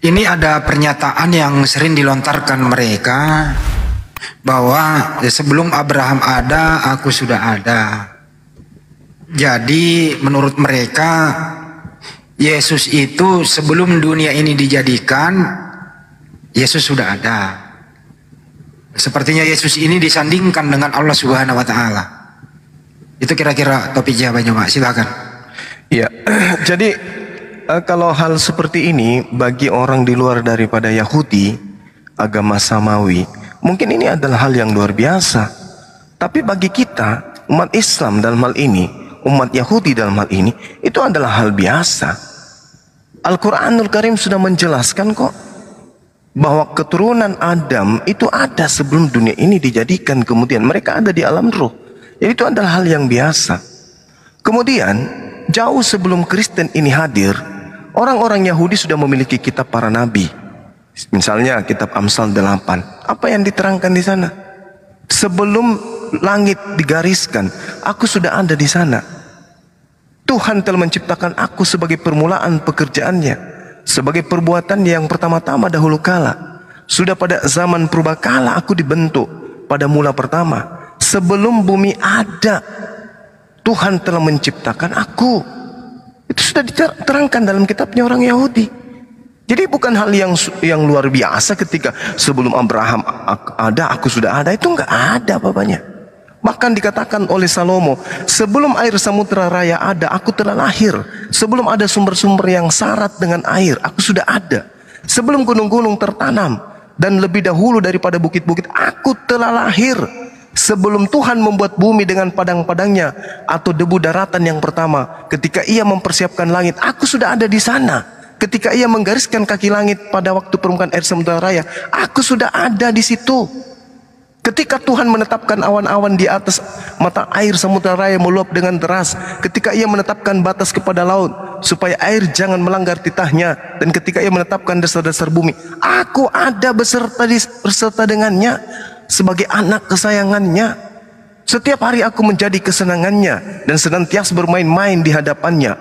Ini ada pernyataan yang sering dilontarkan mereka bahwa sebelum Abraham ada, aku sudah ada. Jadi menurut mereka Yesus itu sebelum dunia ini dijadikan, Yesus sudah ada. Sepertinya Yesus ini disandingkan dengan Allah Subhanahu wa taala. Itu kira-kira topik jawabannya, Pak. Silakan. Ya, jadi kalau hal seperti ini bagi orang di luar daripada Yahudi, agama Samawi, mungkin ini adalah hal yang luar biasa. Tapi bagi kita, umat Islam dalam hal ini, umat Yahudi dalam hal ini, itu adalah hal biasa. Al-Quranul Karim sudah menjelaskan kok bahwa keturunan Adam itu ada sebelum dunia ini dijadikan, kemudian mereka ada di alam ruh. Jadi itu adalah hal yang biasa. Kemudian jauh sebelum Kristen ini hadir, orang-orang Yahudi sudah memiliki kitab para nabi. Misalnya kitab Amsal 8. Apa yang diterangkan di sana? Sebelum langit digariskan, aku sudah ada di sana. Tuhan telah menciptakan aku sebagai permulaan pekerjaannya, sebagai perbuatan yang pertama-tama dahulu kala. Sudah pada zaman purbakala aku dibentuk pada mula pertama. Sebelum bumi ada, Tuhan telah menciptakan aku. Itu sudah diterangkan dalam kitabnya orang Yahudi. Jadi bukan hal yang luar biasa ketika sebelum Abraham ada, aku sudah ada. Itu enggak ada bapaknya. Bahkan dikatakan oleh Salomo, sebelum air samudera raya ada, aku telah lahir. Sebelum ada sumber-sumber yang syarat dengan air, aku sudah ada. Sebelum gunung-gunung tertanam, dan lebih dahulu daripada bukit-bukit, aku telah lahir. Sebelum Tuhan membuat bumi dengan padang-padangnya, atau debu daratan yang pertama, ketika ia mempersiapkan langit, aku sudah ada di sana. Ketika ia menggariskan kaki langit pada waktu permukaan air samudera raya, aku sudah ada di situ. Ketika Tuhan menetapkan awan-awan di atas mata air samudera raya meluap dengan deras, ketika ia menetapkan batas kepada laut supaya air jangan melanggar titahnya, dan ketika ia menetapkan dasar-dasar bumi, aku ada beserta dengannya sebagai anak kesayangannya. Setiap hari aku menjadi kesenangannya dan senantiasa bermain-main di hadapannya.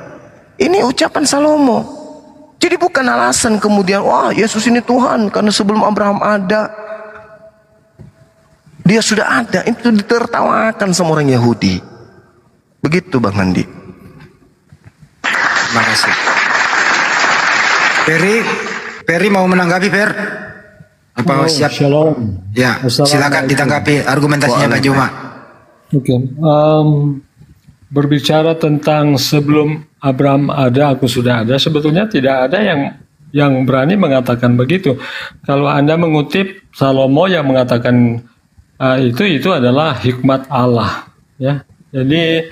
Ini ucapan Salomo. Jadi bukan alasan kemudian, wah Yesus ini Tuhan karena sebelum Abraham ada dia sudah ada. Itu ditertawakan sama orang Yahudi. Begitu Bang Andi. Terima kasih. Peri mau menanggapi, Per? Apa siap? Shalom. Ya, silakan ditanggapi argumentasinya Pak Juma. Oke. Berbicara tentang sebelum Abraham ada, aku sudah ada. Sebetulnya tidak ada yang berani mengatakan begitu. Kalau Anda mengutip Salomo yang mengatakan itu adalah hikmat Allah, ya. Jadi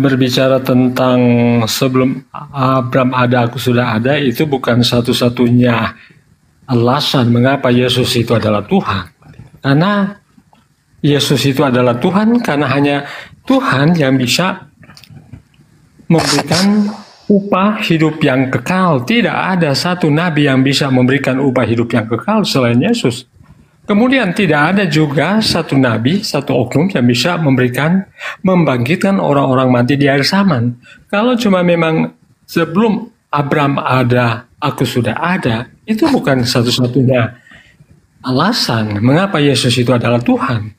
berbicara tentang sebelum Abraham ada, aku sudah ada, itu bukan satu-satunya alasan mengapa Yesus itu adalah Tuhan. Karena Yesus itu adalah Tuhan karena hanya Tuhan yang bisa memberikan upah hidup yang kekal. Tidak ada satu nabi yang bisa memberikan upah hidup yang kekal selain Yesus. Kemudian tidak ada juga satu nabi, satu oknum yang bisa membangkitkan orang-orang mati di akhir zaman. Kalau cuma memang sebelum Abraham ada, aku sudah ada, itu bukan satu-satunya alasan mengapa Yesus itu adalah Tuhan.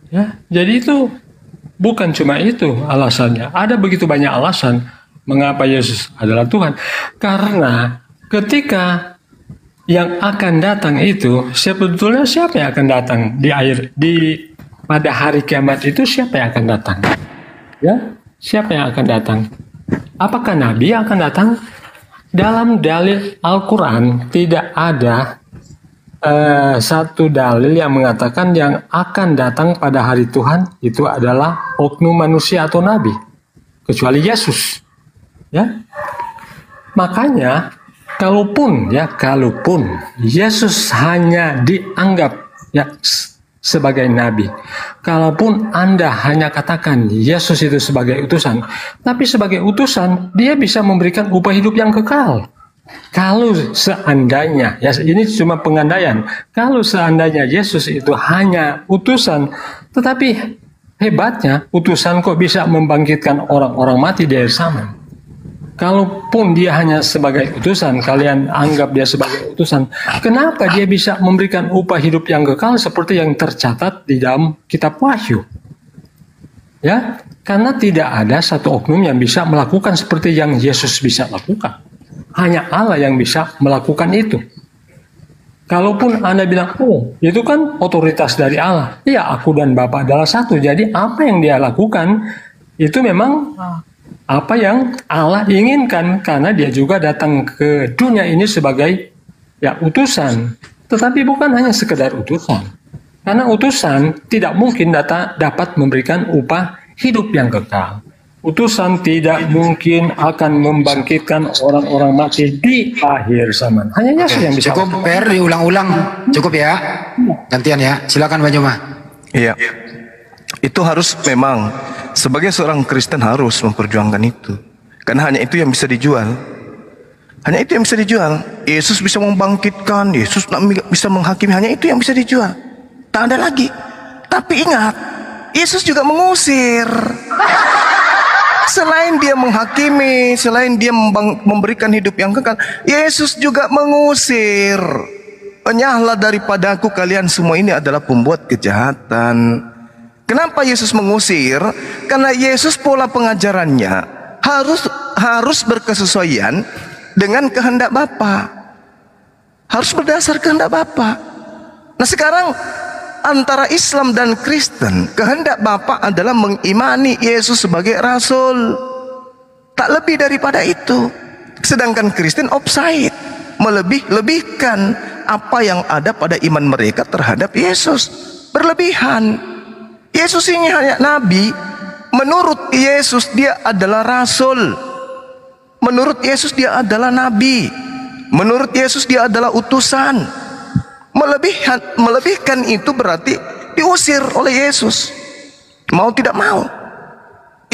Ya, jadi itu bukan cuma itu alasannya. Ada begitu banyak alasan mengapa Yesus adalah Tuhan. Karena ketika yang akan datang itu sebetulnya siapa yang akan datang pada hari kiamat itu, siapa yang akan datang? Ya, siapa yang akan datang? Apakah nabi yang akan datang? Dalam dalil Al-Quran tidak ada satu dalil yang mengatakan yang akan datang pada hari Tuhan itu adalah oknum manusia atau nabi, kecuali Yesus. Ya, makanya Kalaupun Yesus hanya dianggap sebagai nabi, kalaupun Anda hanya katakan Yesus itu sebagai utusan, tapi sebagai utusan dia bisa memberikan upah hidup yang kekal. Kalau seandainya, ya ini cuma pengandaian, kalau seandainya Yesus itu hanya utusan, tetapi hebatnya utusan kok bisa membangkitkan orang-orang mati di akhir zaman. Kalaupun dia hanya sebagai utusan, kalian anggap dia sebagai utusan, kenapa dia bisa memberikan upah hidup yang kekal seperti yang tercatat di dalam kitab Wahyu? Ya, karena tidak ada satu oknum yang bisa melakukan seperti yang Yesus bisa lakukan. Hanya Allah yang bisa melakukan itu. Kalaupun Anda bilang, oh itu kan otoritas dari Allah. Iya, aku dan Bapa adalah satu. Jadi apa yang dia lakukan, itu memang apa yang Allah inginkan. Karena dia juga datang ke dunia ini sebagai ya utusan. Tetapi bukan hanya sekedar utusan. Karena utusan tidak mungkin dapat memberikan upah hidup yang kekal. Utusan tidak mungkin akan membangkitkan orang-orang mati di akhir zaman. Hanya Yesus yang bisa. Cukup Per, diulang-ulang. Cukup ya. Gantian ya. Silakan Pak Joma. Iya. Itu harus memang sebagai seorang Kristen harus memperjuangkan itu. Karena hanya itu yang bisa dijual. Hanya itu yang bisa dijual. Yesus bisa membangkitkan, Yesus bisa menghakimi, hanya itu yang bisa dijual. Tak ada lagi. Tapi ingat, Yesus juga mengusir. Selain dia menghakimi, selain dia memberikan hidup yang kekal, Yesus juga mengusir. Enyahlah daripadaku kalian semua ini adalah pembuat kejahatan. Kenapa Yesus mengusir? Karena Yesus pola pengajarannya harus berkesesuaian dengan kehendak Bapa. Harus berdasar kehendak Bapa. Nah sekarang antara Islam dan Kristen, kehendak Bapa adalah mengimani Yesus sebagai Rasul. Tak lebih daripada itu. Sedangkan Kristen offside, melebih-lebihkan apa yang ada pada iman mereka terhadap Yesus. Berlebihan. Yesus ini hanya Nabi. Menurut Yesus dia adalah Rasul. Menurut Yesus dia adalah Nabi. Menurut Yesus dia adalah utusan. Melebihkan itu berarti diusir oleh Yesus. Mau tidak mau.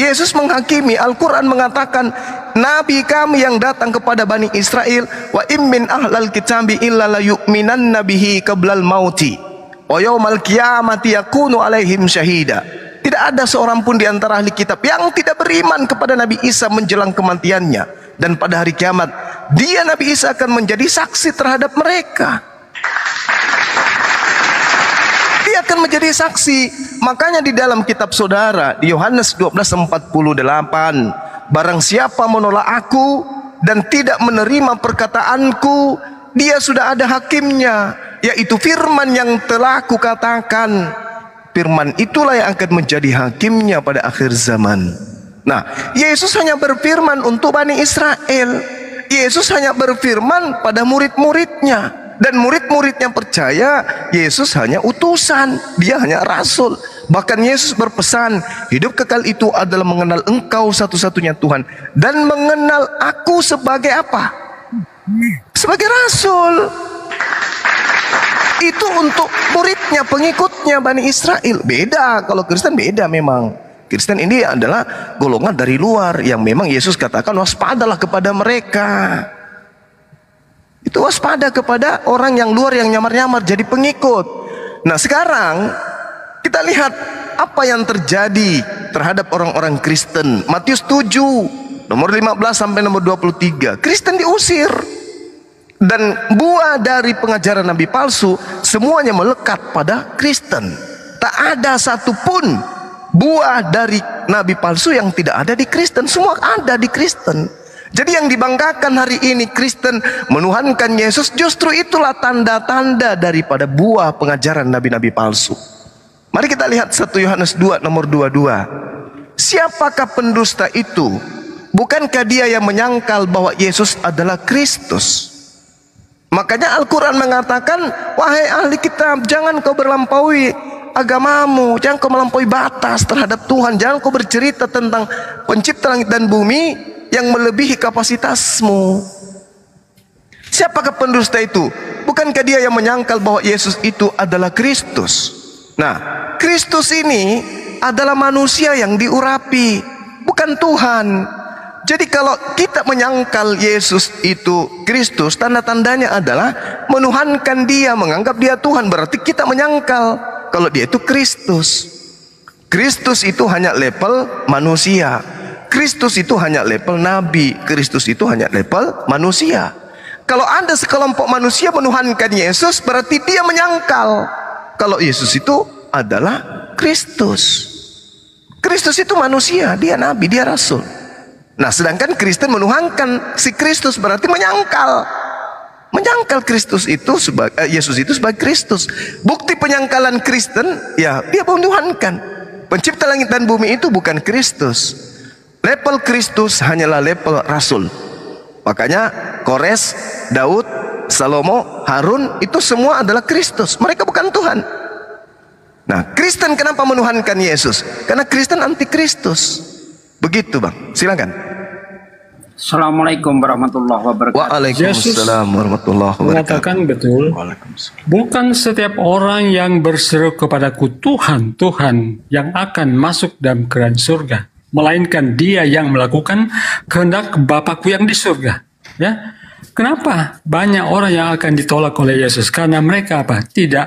Yesus menghakimi. Al-Quran mengatakan, Nabi kami yang datang kepada Bani Israel, wa immin ahlal kitabi illa la yu'minan nabihi qablal mauti wa yawmal qiyamati yakunu alaihim syahida. Tidak ada seorang pun di antara ahli kitab yang tidak beriman kepada Nabi Isa menjelang kematiannya. Dan pada hari kiamat, dia Nabi Isa akan menjadi saksi terhadap mereka. Dia akan menjadi saksi. Makanya di dalam kitab saudara di Yohanes 12:48, barang siapa menolak aku dan tidak menerima perkataanku, dia sudah ada hakimnya, yaitu firman yang telah aku katakan. Firman itulah yang akan menjadi hakimnya pada akhir zaman. Nah, Yesus hanya berfirman untuk Bani Israel. Yesus hanya berfirman pada murid-muridnya. Dan murid-muridnya percaya Yesus hanya utusan, dia hanya rasul. Bahkan Yesus berpesan, hidup kekal itu adalah mengenal Engkau satu-satunya Tuhan dan mengenal aku sebagai apa? Sebagai rasul. Itu untuk muridnya, pengikutnya Bani Israel. Beda, kalau Kristen beda memang. Kristen ini adalah golongan dari luar yang memang Yesus katakan waspadalah kepada mereka. Itu waspada kepada orang yang luar yang nyamar-nyamar jadi pengikut. Nah sekarang kita lihat apa yang terjadi terhadap orang-orang Kristen. Matius 7 nomor 15 sampai nomor 23. Kristen diusir. Dan buah dari pengajaran nabi palsu semuanya melekat pada Kristen. Tak ada satupun buah dari nabi palsu yang tidak ada di Kristen. Semua ada di Kristen. Jadi yang dibanggakan hari ini Kristen menuhankan Yesus, justru itulah tanda-tanda daripada buah pengajaran nabi-nabi palsu. Mari kita lihat 1 Yohanes 2 nomor 22. Siapakah pendusta itu? Bukankah dia yang menyangkal bahwa Yesus adalah Kristus? Makanya Al-Quran mengatakan, wahai ahli kitab, jangan kau berlampaui agamamu, jangan kau melampaui batas terhadap Tuhan, jangan kau bercerita tentang pencipta langit dan bumi yang melebihi kapasitasmu. Siapakah pendusta itu? Bukankah dia yang menyangkal bahwa Yesus itu adalah Kristus? Nah, Kristus ini adalah manusia yang diurapi, bukan Tuhan. Jadi kalau kita menyangkal Yesus itu Kristus, tanda-tandanya adalah menuhankan dia, menganggap dia Tuhan. Berarti kita menyangkal kalau dia itu Kristus. Kristus itu hanya level manusia. Kristus itu hanya level nabi, Kristus itu hanya level manusia. Kalau ada sekelompok manusia menuhankan Yesus, berarti dia menyangkal kalau Yesus itu adalah Kristus. Kristus itu manusia, dia nabi, dia rasul. Nah, sedangkan Kristen menuhankan si Kristus, berarti menyangkal Kristus itu sebagai Yesus itu sebagai Kristus. Bukti penyangkalan Kristen, ya dia menuhankan pencipta langit dan bumi itu bukan Kristus. Level Kristus hanyalah level rasul. Makanya Kores, Daud, Salomo, Harun itu semua adalah Kristus. Mereka bukan Tuhan. Nah, Kristen kenapa menuhankan Yesus? Karena Kristen anti Kristus. Begitu, Bang. Silakan. Assalamualaikum warahmatullahi wabarakatuh. Waalaikumsalam warahmatullahi wabarakatuh. Mengatakan betul, bukan setiap orang yang berseru kepadaku Tuhan, Tuhan yang akan masuk dalam kerajaan surga, melainkan dia yang melakukan kehendak Bapakku yang di surga. Ya, kenapa banyak orang yang akan ditolak oleh Yesus? Karena mereka apa? Tidak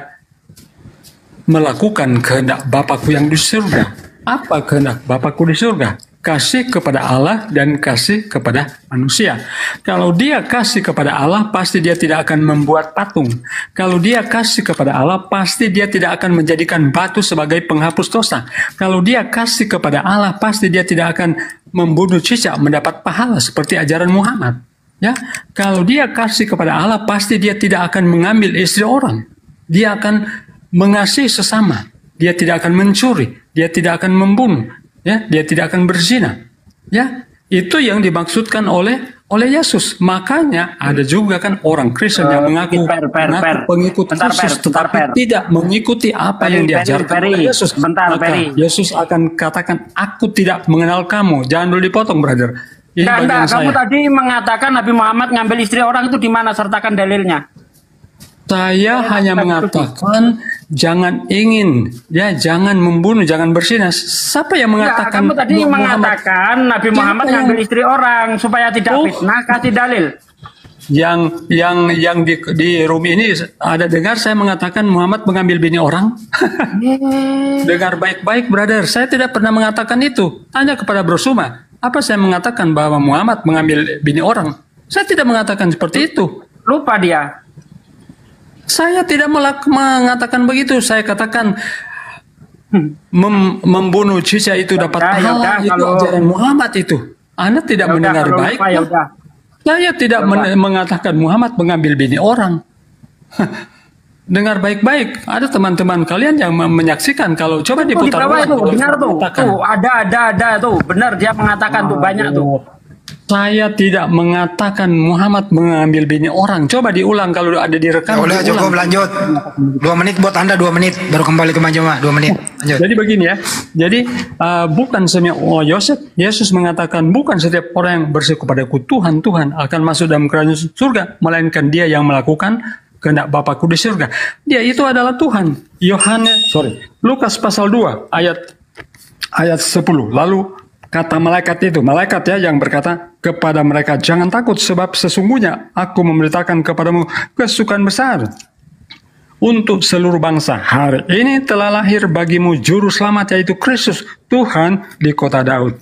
melakukan kehendak Bapakku yang di surga. Apa kehendak Bapakku di surga? Kasih kepada Allah dan kasih kepada manusia. Kalau dia kasih kepada Allah, pasti dia tidak akan membuat patung. Kalau dia kasih kepada Allah, pasti dia tidak akan menjadikan batu sebagai penghapus dosa. Kalau dia kasih kepada Allah, pasti dia tidak akan membunuh cicak mendapat pahala seperti ajaran Muhammad. Ya, kalau dia kasih kepada Allah, pasti dia tidak akan mengambil istri orang. Dia akan mengasihi sesama. Dia tidak akan mencuri. Dia tidak akan membunuh. Ya, dia tidak akan berzina. Ya, itu yang dimaksudkan oleh Yesus. Makanya ada juga kan orang Kristen yang mengaku pengikut Yesus, tetapi tidak mengikuti apa yang diajarkan oleh Yesus. Maka Yesus akan katakan, aku tidak mengenal kamu. Jangan dulu dipotong, brother. Enggak, kamu tadi mengatakan Nabi Muhammad ngambil istri orang itu di mana? Sertakan dalilnya. Saya hanya mengatakan jangan membunuh, jangan berzina. Siapa yang mengatakan? Kamu tadi mengatakan Nabi Muhammad ngambil istri orang supaya tidak fitnah. Kasih dalil. Yang di room ini ada dengar saya mengatakan Muhammad mengambil bini orang? Dengar baik-baik, brother. Saya tidak pernah mengatakan itu. Tanya kepada Bro Suma. Apa saya mengatakan bahwa Muhammad mengambil bini orang? Saya tidak mengatakan seperti itu. Lupa dia. Saya tidak mengatakan begitu. Saya katakan membunuh cicak itu dapat pahala. Itu ajaran Muhammad itu. Anda tidak mendengar baik. Saya tidak mengatakan Muhammad mengambil bini orang. Dengar baik-baik. Ada teman-teman kalian yang menyaksikan. Kalau coba diputar ulang. Benar tuh. Tuh ada tuh. Benar dia mengatakan tuh banyak tuh. Saya tidak mengatakan Muhammad mengambil bini orang. Coba diulang kalau ada direkam. Udah cukup, lanjut. 2 menit buat Anda, 2 menit baru kembali ke Majuma. 2 menit. Lanjut. Jadi begini ya. Jadi bukan semua Yesus mengatakan bukan setiap orang yang berseru kepadaku Tuhan, Tuhan akan masuk dalam kerajaan surga, melainkan dia yang melakukan kehendak Bapakku di surga. Dia itu adalah Tuhan. Lukas pasal 2 ayat 10. Lalu kata malaikat ya yang berkata kepada mereka, jangan takut sebab sesungguhnya aku memberitakan kepadamu kesukaan besar untuk seluruh bangsa. Hari ini telah lahir bagimu juru selamat yaitu Kristus Tuhan di kota Daud.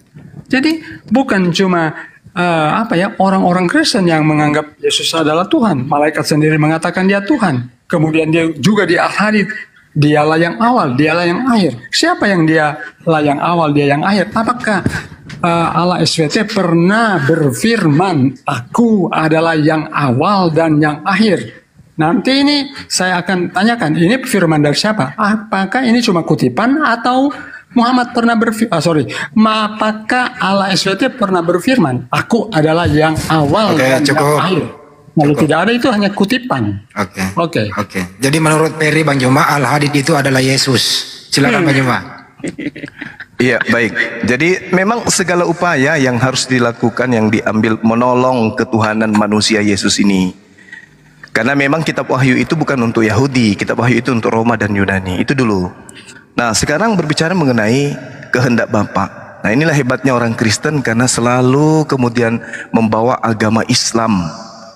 Jadi bukan cuma orang-orang Kristen yang menganggap Yesus adalah Tuhan. Malaikat sendiri mengatakan dia Tuhan. Kemudian dia juga di hadits, dialah yang awal, dialah yang akhir. Siapa yang dialah yang awal, dia yang akhir? Apakah Allah SWT pernah berfirman, aku adalah yang awal dan yang akhir? Nanti ini saya akan tanyakan, ini firman dari siapa? Apakah ini cuma kutipan atau Muhammad pernah apakah Allah SWT pernah berfirman, aku adalah yang awal dan yang akhir? Kalau tidak ada itu hanya kutipan. Oke. Jadi menurut Peri Bang Juma, Al-Hadid itu adalah Yesus. Silakan Bang Juma. Iya, baik. Jadi memang segala upaya yang harus dilakukan yang diambil menolong ketuhanan manusia Yesus ini. Karena memang kitab Wahyu itu bukan untuk Yahudi, kitab Wahyu itu untuk Roma dan Yunani. Itu dulu. Nah, sekarang berbicara mengenai kehendak Bapa. Nah, inilah hebatnya orang Kristen karena selalu kemudian membawa agama Islam.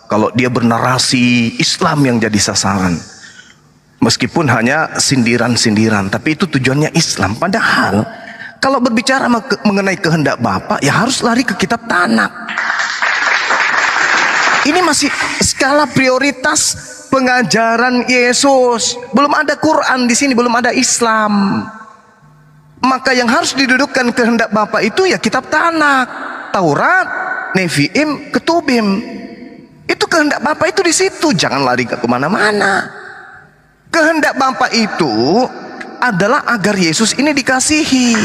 Kalau dia bernarasi Islam yang jadi sasaran. Meskipun hanya sindiran-sindiran, tapi itu tujuannya Islam. Padahal Kalau berbicara mengenai kehendak Bapa, ya harus lari ke kitab Tanakh. Ini masih skala prioritas pengajaran Yesus. Belum ada Quran di sini, belum ada Islam. Maka yang harus didudukkan kehendak Bapa itu ya kitab Tanakh, Taurat, Nevi'im, Ketubim. Itu kehendak Bapa itu di situ. Jangan lari ke kemana-mana. Kehendak Bapa itu adalah agar Yesus ini dikasihi,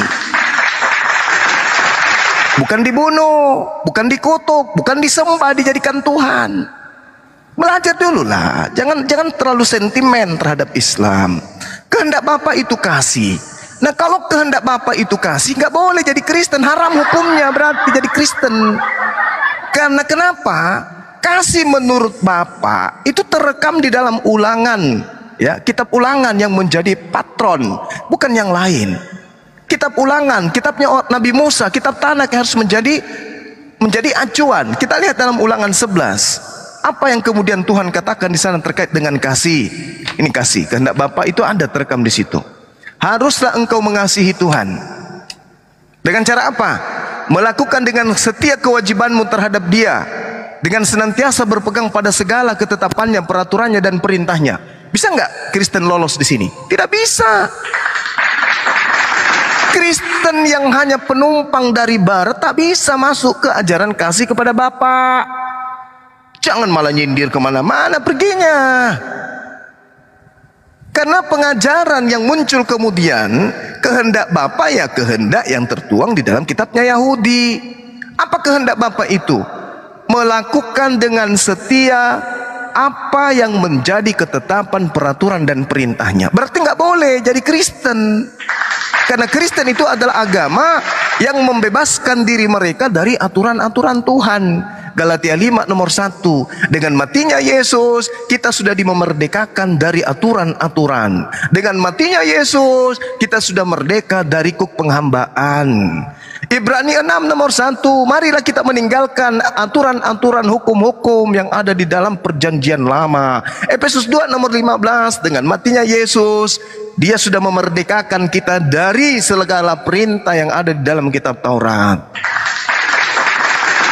bukan dibunuh, bukan dikutuk, bukan disembah, dijadikan Tuhan. Belajar dulu lah, jangan terlalu sentimen terhadap Islam. Kehendak Bapa itu kasih. Nah, kalau kehendak Bapa itu kasih, nggak boleh jadi Kristen, haram hukumnya berarti jadi Kristen. Karena kenapa? Kasih menurut Bapa itu terekam di dalam Ulangan. Ya, kitab Ulangan yang menjadi patron, bukan yang lain. Kitab Ulangan, kitabnya Nabi Musa, kitab Tanakh yang harus menjadi acuan. Kita lihat dalam Ulangan 11. Apa yang kemudian Tuhan katakan di sana terkait dengan kasih? Ini kasih, kehendak Bapa itu ada terekam di situ. Haruslah engkau mengasihi Tuhan. Dengan cara apa? Melakukan dengan setia kewajibanmu terhadap Dia, dengan senantiasa berpegang pada segala ketetapannya, peraturannya dan perintahnya. Bisa nggak Kristen lolos di sini? Tidak bisa. Kristen yang hanya penumpang dari barat tak bisa masuk ke ajaran kasih kepada Bapa. Jangan malah nyindir kemana-mana perginya. Karena pengajaran yang muncul kemudian, kehendak Bapa ya kehendak yang tertuang di dalam kitabnya Yahudi. Apa kehendak Bapa itu? Melakukan dengan setia apa yang menjadi ketetapan, peraturan dan perintahnya. Berarti nggak boleh jadi Kristen. Karena Kristen itu adalah agama yang membebaskan diri mereka dari aturan-aturan Tuhan. Galatia 5 nomor 1. Dengan matinya Yesus, kita sudah dimerdekakan dari aturan-aturan. Dengan matinya Yesus, kita sudah merdeka dari kuk penghambaan. Ibrani 6 nomor 1. Marilah kita meninggalkan aturan-aturan hukum-hukum yang ada di dalam perjanjian lama. Efesus 2 nomor 15. Dengan matinya Yesus, Dia sudah memerdekakan kita dari segala perintah yang ada di dalam kitab Taurat.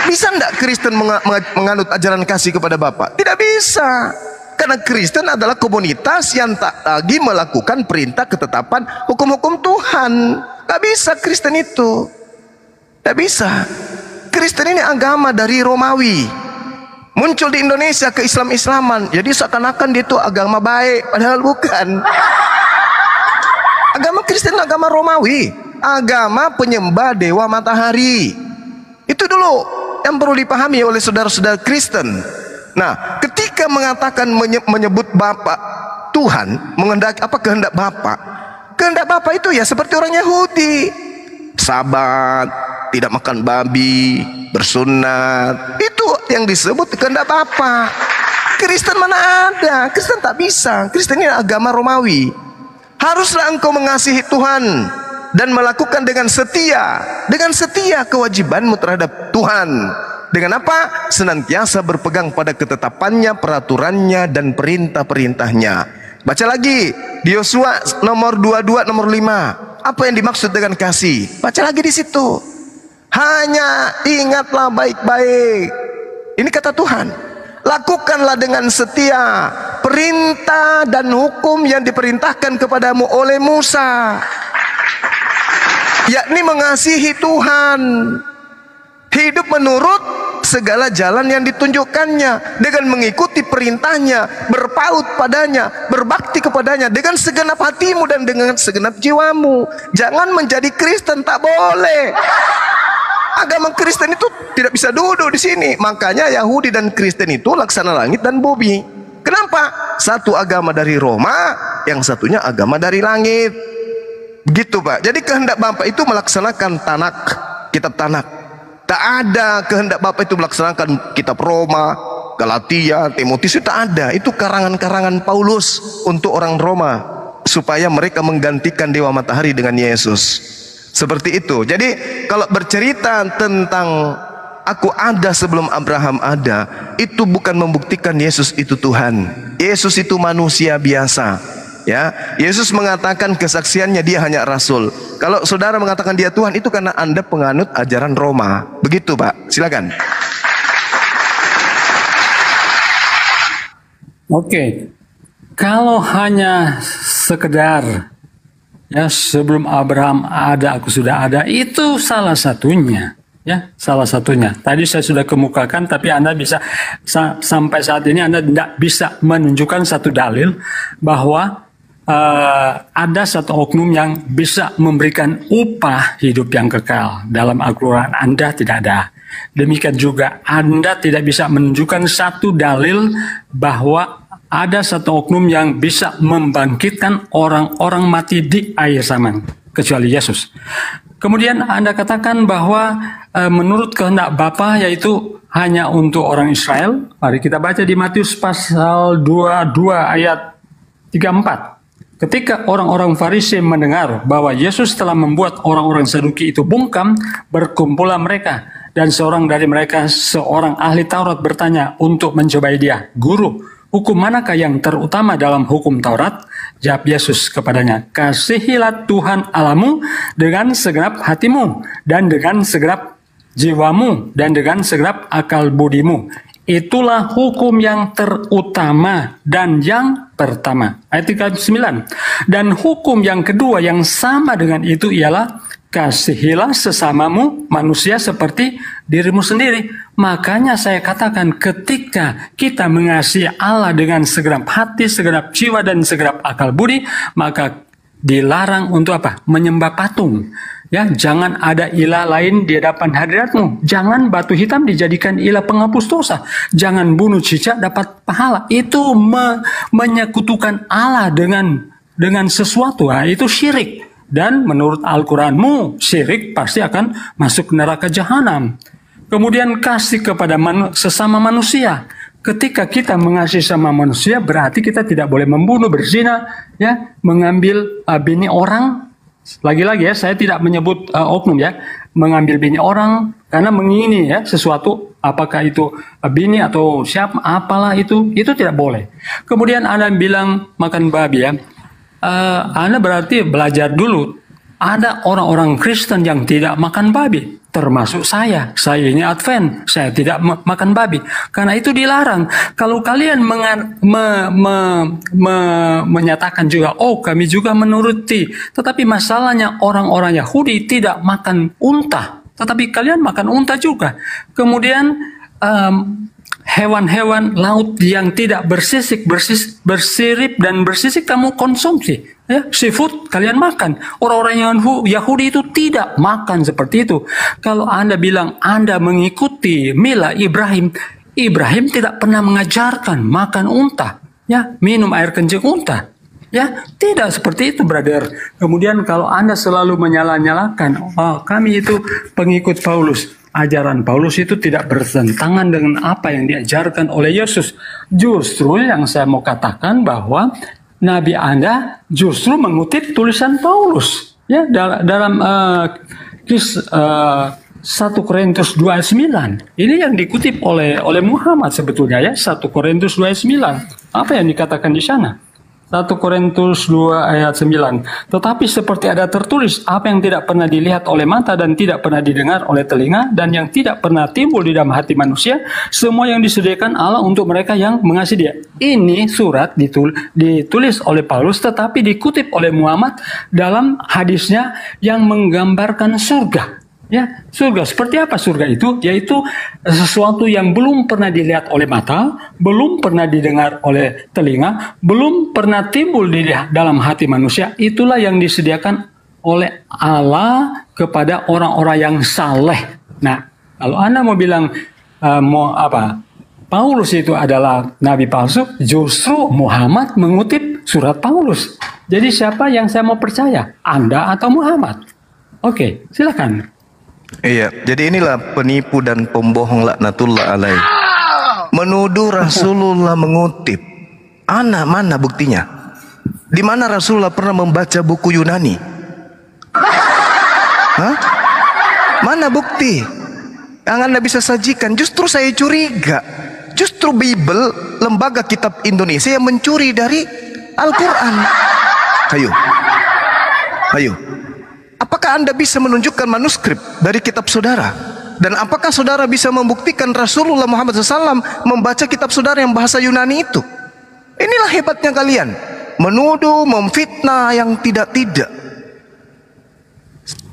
Bisa enggak Kristen menganut ajaran kasih kepada Bapa? Tidak bisa. Karena Kristen adalah komunitas yang tak lagi melakukan perintah, ketetapan, hukum-hukum Tuhan. Gak bisa Kristen itu. Tidak bisa. Kristen ini agama dari Romawi, muncul di Indonesia ke Islam-Islaman. Jadi seakan-akan dia itu agama baik, padahal bukan. Agama Kristen agama Romawi, agama penyembah dewa matahari. Itu dulu yang perlu dipahami oleh saudara-saudara Kristen. Nah, ketika mengatakan menyebut Bapa Tuhan, mengendak apa kehendak Bapa? Kehendak Bapa itu ya seperti orang Yahudi. Sabat, tidak makan babi, bersunat. Itu yang disebut kehendak Bapa. Kristen mana ada? Kristen tak bisa. Kristen ini agama Romawi. Haruslah engkau mengasihi Tuhan dan melakukan dengan setia kewajibanmu terhadap Tuhan. Dengan apa? Senantiasa berpegang pada ketetapannya, peraturannya dan perintah-perintahnya. Baca lagi di Yosua nomor 22 nomor 5. Apa yang dimaksud dengan kasih? Baca lagi di situ. Hanya ingatlah baik-baik. Ini kata Tuhan. Lakukanlah dengan setia perintah dan hukum yang diperintahkan kepadamu oleh Musa, yakni mengasihi Tuhan, hidup menurut segala jalan yang ditunjukkannya, dengan mengikuti perintahnya, berpaut padanya, berbakti kepadanya dengan segenap hatimu dan dengan segenap jiwamu. Jangan menjadi Kristen, tak boleh. Agama Kristen itu tidak bisa duduk di sini. Makanya Yahudi dan Kristen itu laksana langit dan bumi. Kenapa? Satu agama dari Roma, yang satunya agama dari langit. Begitu Pak. Jadi kehendak Bapa itu melaksanakan Tanakh, kitab Tanakh. Tak ada kehendak Bapa itu melaksanakan kitab Roma, Galatia, Timotius, itu tak ada. Itu karangan-karangan Paulus untuk orang Roma, supaya mereka menggantikan dewa matahari dengan Yesus. Seperti itu. Jadi kalau bercerita tentang aku ada sebelum Abraham ada, itu bukan membuktikan Yesus itu Tuhan. Yesus itu manusia biasa. Ya, Yesus mengatakan kesaksiannya dia hanya rasul. Kalau saudara mengatakan dia Tuhan, itu karena Anda penganut ajaran Roma. Begitu Pak, silakan. Oke, kalau hanya sekedar ya sebelum Abraham ada aku sudah ada, itu salah satunya. Ya, salah satunya. Tadi saya sudah kemukakan, tapi Anda bisa sampai saat ini Anda tidak bisa menunjukkan satu dalil bahwa ada satu oknum yang bisa memberikan upah hidup yang kekal. Dalam Al-Quran Anda tidak ada. Demikian juga Anda tidak bisa menunjukkan satu dalil bahwa ada satu oknum yang bisa membangkitkan orang-orang mati di akhir zaman, kecuali Yesus. Kemudian Anda katakan bahwa menurut kehendak Bapa yaitu hanya untuk orang Israel. Mari kita baca di Matius pasal 22 ayat 34. Ketika orang-orang Farisi mendengar bahwa Yesus telah membuat orang-orang Saduki itu bungkam, berkumpulah mereka. Dan seorang dari mereka, seorang ahli Taurat bertanya untuk mencobai dia, "Guru, hukum manakah yang terutama dalam hukum Taurat?" Jawab Yesus kepadanya, "Kasihilah Tuhan Allahmu dengan segenap hatimu, dan dengan segenap jiwamu, dan dengan segenap akal budimu. Itulah hukum yang terutama dan yang pertama." Ayat 39. Dan hukum yang kedua yang sama dengan itu ialah, "Kasihilah sesamamu manusia seperti dirimu sendiri." Makanya saya katakan ketika kita mengasihi Allah dengan segenap hati, segenap jiwa, dan segenap akal budi, maka dilarang untuk apa? Menyembah patung. Ya, jangan ada ilah lain di hadapan hadiratmu. Jangan batu hitam dijadikan ilah penghapus dosa. Jangan bunuh cicak dapat pahala. Itu menyekutukan Allah dengan sesuatu. Nah, itu syirik. Dan menurut Al-Quranmu, syirik pasti akan masuk neraka jahanam. Kemudian kasih kepada sesama manusia. Ketika kita mengasihi sama manusia, berarti kita tidak boleh membunuh, berzina, ya, mengambil bini orang. Lagi-lagi ya, saya tidak menyebut oknum ya, mengambil bini orang karena mengingini ya sesuatu, apakah itu bini atau siapa, apalah itu tidak boleh. Kemudian Anda bilang makan babi ya. Anda berarti belajar dulu. Ada orang-orang Kristen yang tidak makan babi, termasuk saya. Saya ini Advent, saya tidak makan babi. Karena itu dilarang. Kalau kalian menyatakan juga, oh kami juga menuruti. Tetapi masalahnya orang-orang Yahudi tidak makan unta. Tetapi kalian makan unta juga. Kemudian hewan-hewan laut yang tidak bersirip dan bersisik kamu konsumsi. Ya, seafood kalian makan. Orang-orang yang Yahudi itu tidak makan seperti itu. Kalau Anda bilang Anda mengikuti mila Ibrahim, Ibrahim tidak pernah mengajarkan makan unta, ya, minum air kencing unta. Ya, tidak seperti itu, brother. Kemudian kalau Anda selalu menyala-nyalakan, oh, kami itu pengikut Paulus. Ajaran Paulus itu tidak bertentangan dengan apa yang diajarkan oleh Yesus. Justru yang saya mau katakan bahwa Nabi Anda justru mengutip tulisan Paulus. Ya, dalam 1 Korintus 2 ayat 9. Ini yang dikutip oleh Muhammad sebetulnya ya, 1 Korintus 2 ayat 9. Apa yang dikatakan di sana? 1 Korintus 2 ayat 9. Tetapi seperti ada tertulis, apa yang tidak pernah dilihat oleh mata dan tidak pernah didengar oleh telinga dan yang tidak pernah timbul di dalam hati manusia, semua yang disediakan Allah untuk mereka yang mengasihi Dia. Ini surat ditulis oleh Paulus tetapi dikutip oleh Muhammad dalam hadisnya yang menggambarkan surga. Ya, surga. Seperti apa surga itu? Yaitu sesuatu yang belum pernah dilihat oleh mata, belum pernah didengar oleh telinga, belum pernah timbul di dalam hati manusia. Itulah yang disediakan oleh Allah kepada orang-orang yang saleh. Nah, kalau Anda mau bilang Paulus itu adalah nabi palsu, justru Muhammad mengutip surat Paulus. Jadi siapa yang saya mau percaya? Anda atau Muhammad? Oke, silakan. Iya, jadi inilah penipu dan pembohong laknatullah alaih. Menuduh Rasulullah mengutip. Mana buktinya? Di mana Rasulullah pernah membaca buku Yunani? Hah? Mana bukti? Yang Anda bisa sajikan. Justru saya curiga. Justru Bible, lembaga kitab Indonesia yang mencuri dari Al-Quran. Ayo. Apakah apakah Anda bisa menunjukkan manuskrip dari kitab saudara? Dan apakah saudara bisa membuktikan Rasulullah Muhammad SAW membaca kitab saudara yang bahasa Yunani itu? Inilah hebatnya kalian, menuduh, memfitnah yang tidak-tidak.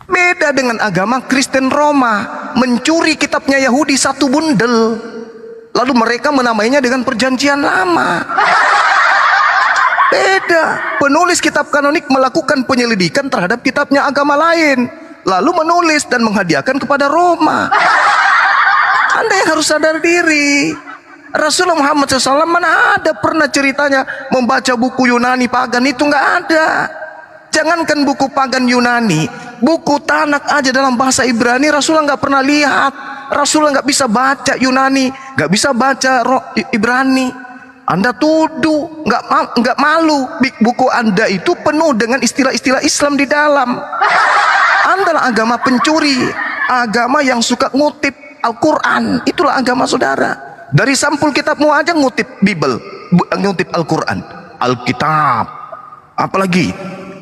Beda dengan agama Kristen Roma, mencuri kitabnya Yahudi satu bundel, lalu mereka menamainya dengan perjanjian lama. Beda. Penulis kitab kanonik melakukan penyelidikan terhadap kitabnya agama lain, lalu menulis dan menghadiahkan kepada Roma. Anda yang harus sadar diri. Rasulullah Muhammad SAW mana ada pernah ceritanya membaca buku Yunani pagan, itu nggak ada. Jangankan buku pagan Yunani, buku Tanak aja dalam bahasa Ibrani Rasulullah nggak pernah lihat. Rasulullah nggak bisa baca Yunani, nggak bisa baca Ibrani. Anda tuduh, nggak malu. Buku Anda itu penuh dengan istilah-istilah Islam di dalam. Anda lah agama pencuri, agama yang suka ngutip Al-Quran. Itulah agama saudara. Dari sampul kitabmu aja ngutip Bible, ngutip Al-Quran, Alkitab, apalagi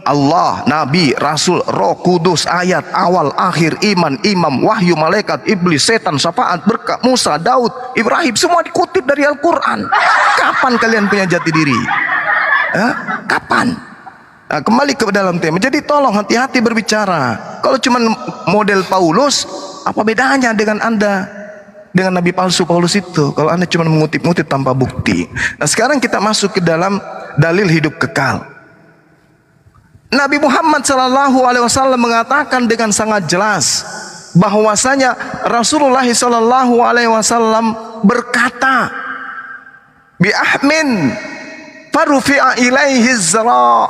Allah, Nabi, Rasul, Roh Kudus, ayat, awal, akhir, iman, imam, wahyu, malaikat, iblis, setan, syafaat, berkat, Musa, Daud, Ibrahim, semua dikutip dari Al-Quran. Kapan kalian punya jati diri? Kapan? Nah, kembali ke dalam tema. Jadi tolong hati-hati berbicara. Kalau cuma model Paulus, apa bedanya dengan Anda, dengan Nabi palsu Paulus itu? Kalau Anda cuma mengutip-ngutip tanpa bukti. Nah, sekarang kita masuk ke dalam dalil hidup kekal. Nabi Muhammad SAW mengatakan dengan sangat jelas bahwasanya Rasulullah SAW berkata, bi ahmin farufi'a ilaihi zara.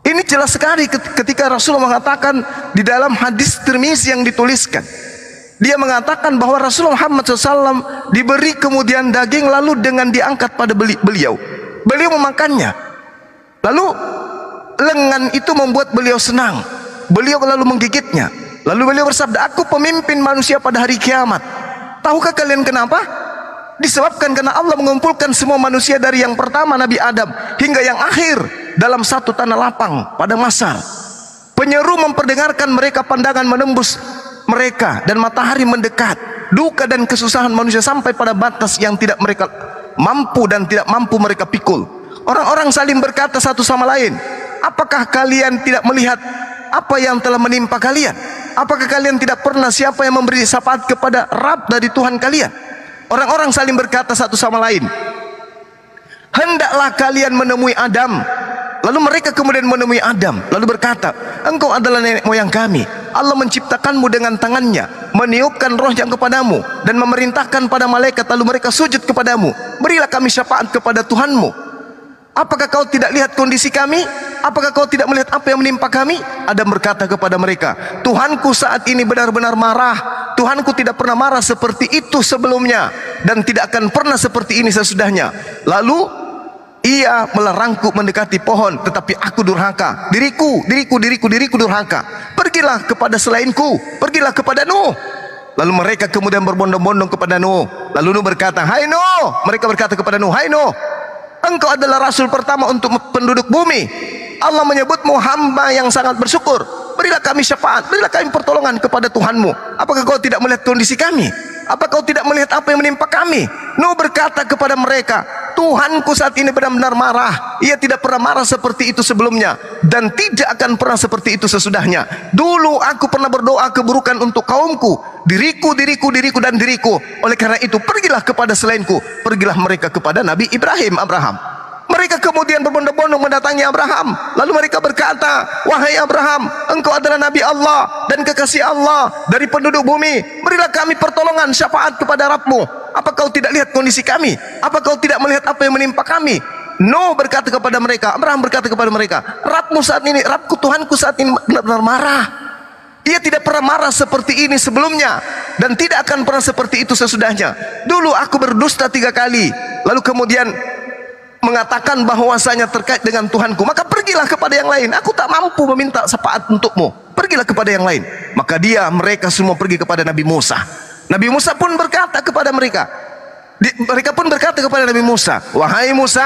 Ini jelas sekali ketika Rasulullah mengatakan di dalam hadis Tirmizi yang dituliskan. Dia mengatakan bahwa Rasulullah Muhammad SAW diberi kemudian daging, lalu dengan diangkat pada beliau. Beliau memakannya. Lalu lengan itu membuat beliau senang. Beliau lalu menggigitnya. Lalu beliau bersabda, aku pemimpin manusia pada hari kiamat. Tahukah kalian kenapa? Disebabkan karena Allah mengumpulkan semua manusia dari yang pertama Nabi Adam hingga yang akhir dalam satu tanah lapang pada masar. Penyeru memperdengarkan mereka, pandangan menembus mereka dan matahari mendekat. Duka dan kesusahan manusia sampai pada batas yang tidak mereka mampu dan tidak mampu mereka pikul. Orang-orang saling berkata satu sama lain, apakah kalian tidak melihat apa yang telah menimpa kalian? Apakah kalian tidak pernah siapa yang memberi syafaat kepada Rabb dari Tuhan kalian? Orang-orang saling berkata satu sama lain, hendaklah kalian menemui Adam. Lalu mereka kemudian menemui Adam, lalu berkata, engkau adalah nenek moyang kami. Allah menciptakanmu dengan tangannya, meniupkan rohnya kepadamu dan memerintahkan pada malaikat, lalu mereka sujud kepadamu. Berilah kami syafaat kepada Tuhanmu. Apakah kau tidak lihat kondisi kami? Apakah kau tidak melihat apa yang menimpa kami? Adam berkata kepada mereka, Tuhanku saat ini benar-benar marah. Tuhanku tidak pernah marah seperti itu sebelumnya dan tidak akan pernah seperti ini sesudahnya. Lalu ia melarangku mendekati pohon, tetapi aku durhaka. Diriku durhaka. Pergilah kepada selainku, pergilah kepada Nuh. Lalu mereka kemudian berbondong-bondong kepada Nuh. Lalu Nuh berkata, hai Nuh. Mereka berkata kepada Nuh, hai Nuh, engkau adalah rasul pertama untuk penduduk bumi. Allah menyebutmu hamba yang sangat bersyukur. Berilah kami syafaat, berilah kami pertolongan kepada Tuhanmu. Apakah kau tidak melihat kondisi kami? Apakah kau tidak melihat apa yang menimpa kami? Nuh berkata kepada mereka, Tuhanku saat ini benar-benar marah. Ia tidak pernah marah seperti itu sebelumnya dan tidak akan pernah seperti itu sesudahnya. Dulu aku pernah berdoa keburukan untuk kaumku, diriku dan diriku. Oleh karena itu pergilah kepada selainku. Pergilah mereka kepada Nabi Abraham. Mereka kemudian berbondong-bondong mendatangi Abraham. Lalu mereka berkata, wahai Abraham, engkau adalah Nabi Allah dan kekasih Allah dari penduduk bumi. Berilah kami pertolongan, syafaat kepada Rabbmu. Apa kau tidak lihat kondisi kami? Apa kau tidak melihat apa yang menimpa kami? Nuh berkata kepada mereka, Abraham berkata kepada mereka, Rabbmu saat ini, Rabbku Tuhanku saat ini benar-benar marah. Ia tidak pernah marah seperti ini sebelumnya dan tidak akan pernah seperti itu sesudahnya. Dulu aku berdusta 3 kali, lalu kemudian mengatakan bahwasanya terkait dengan Tuhanku, maka pergilah kepada yang lain. Aku tak mampu meminta syafaat untukmu. Pergilah kepada yang lain. Maka mereka semua pergi kepada Nabi Musa. Nabi Musa pun berkata kepada mereka, Mereka pun berkata kepada Nabi Musa, wahai Musa,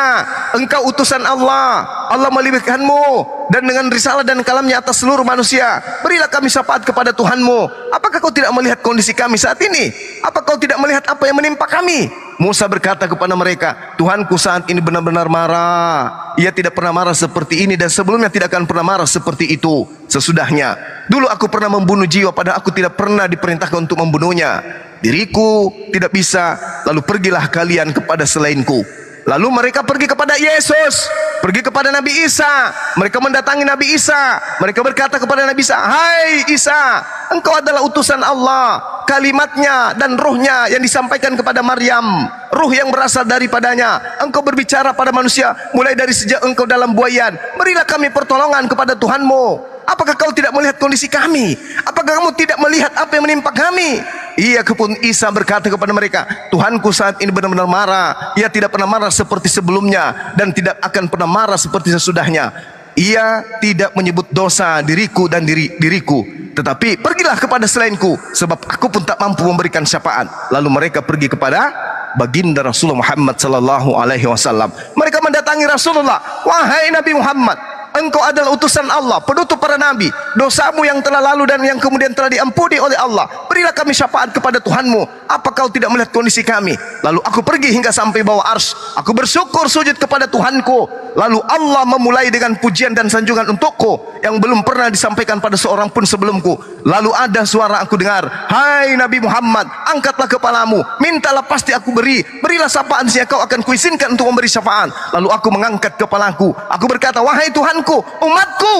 engkau utusan Allah, Allah melibihkanmu dan dengan risalah dan kalamnya atas seluruh manusia. Berilah kami syafaat kepada Tuhanmu. Apakah kau tidak melihat kondisi kami saat ini? Apa kau tidak melihat apa yang menimpa kami? Musa berkata kepada mereka, Tuhanku saat ini benar-benar marah. Ia tidak pernah marah seperti ini dan sebelumnya tidak akan pernah marah seperti itu sesudahnya. Dulu aku pernah membunuh jiwa, padahal aku tidak pernah diperintahkan untuk membunuhnya. Diriku tidak bisa, lalu pergilah kalian kepada selainku. Lalu mereka pergi kepada Yesus, pergi kepada Nabi Isa. Mereka mendatangi Nabi Isa. Mereka berkata kepada Nabi Isa, hai Isa, engkau adalah utusan Allah. Kalimatnya dan ruhnya yang disampaikan kepada Maryam, ruh yang berasal daripadanya. Engkau berbicara pada manusia mulai dari sejak engkau dalam buayan. Berilah kami pertolongan kepada Tuhanmu. Apakah kau tidak melihat kondisi kami? Apakah kamu tidak melihat apa yang menimpa kami? Ia pun Isa berkata kepada mereka, Tuhanku saat ini benar-benar marah. Ia tidak pernah marah seperti sebelumnya dan tidak akan pernah marah seperti sesudahnya. Ia tidak menyebut dosa diriku dan diriku, tetapi pergilah kepada selainku, sebab aku pun tak mampu memberikan syafaat. Lalu mereka pergi kepada baginda Rasulullah Muhammad sallallahu alaihi wasallam. Mereka mendatangi Rasulullah, wahai Nabi Muhammad, engkau adalah utusan Allah, penutup para nabi. Dosamu yang telah lalu dan yang kemudian telah diampuni oleh Allah. Berilah kami syafaat kepada Tuhanmu. Apa kau tidak melihat kondisi kami? Lalu aku pergi hingga sampai bawah ars. Aku bersyukur sujud kepada Tuhanku. Lalu Allah memulai dengan pujian dan sanjungan untukku yang belum pernah disampaikan pada seorang pun sebelumku. Lalu ada suara aku dengar, hai Nabi Muhammad, angkatlah kepalamu, mintalah pasti aku beri. Berilah syafaat sehingga kau akan kuizinkan untuk memberi syafaat. Lalu aku mengangkat kepalaku. Aku berkata, wahai Tuhanku, umatku,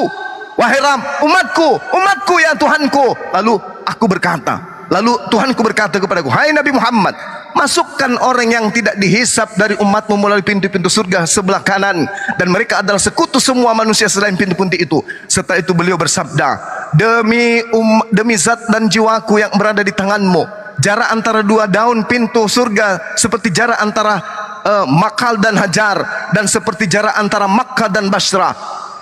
wahai Ram, umatku ya Tuhanku. Lalu aku berkata, lalu Tuhanku berkata kepadaku, hai Nabi Muhammad, masukkan orang yang tidak dihisap dari umatmu melalui pintu-pintu surga sebelah kanan, dan mereka adalah sekutu semua manusia selain pintu-pintu itu. Setelah itu beliau bersabda, demi zat dan jiwaku yang berada di tanganmu, jarak antara dua daun pintu surga seperti jarak antara Makal dan Hajar, dan seperti jarak antara Makkah dan Basrah.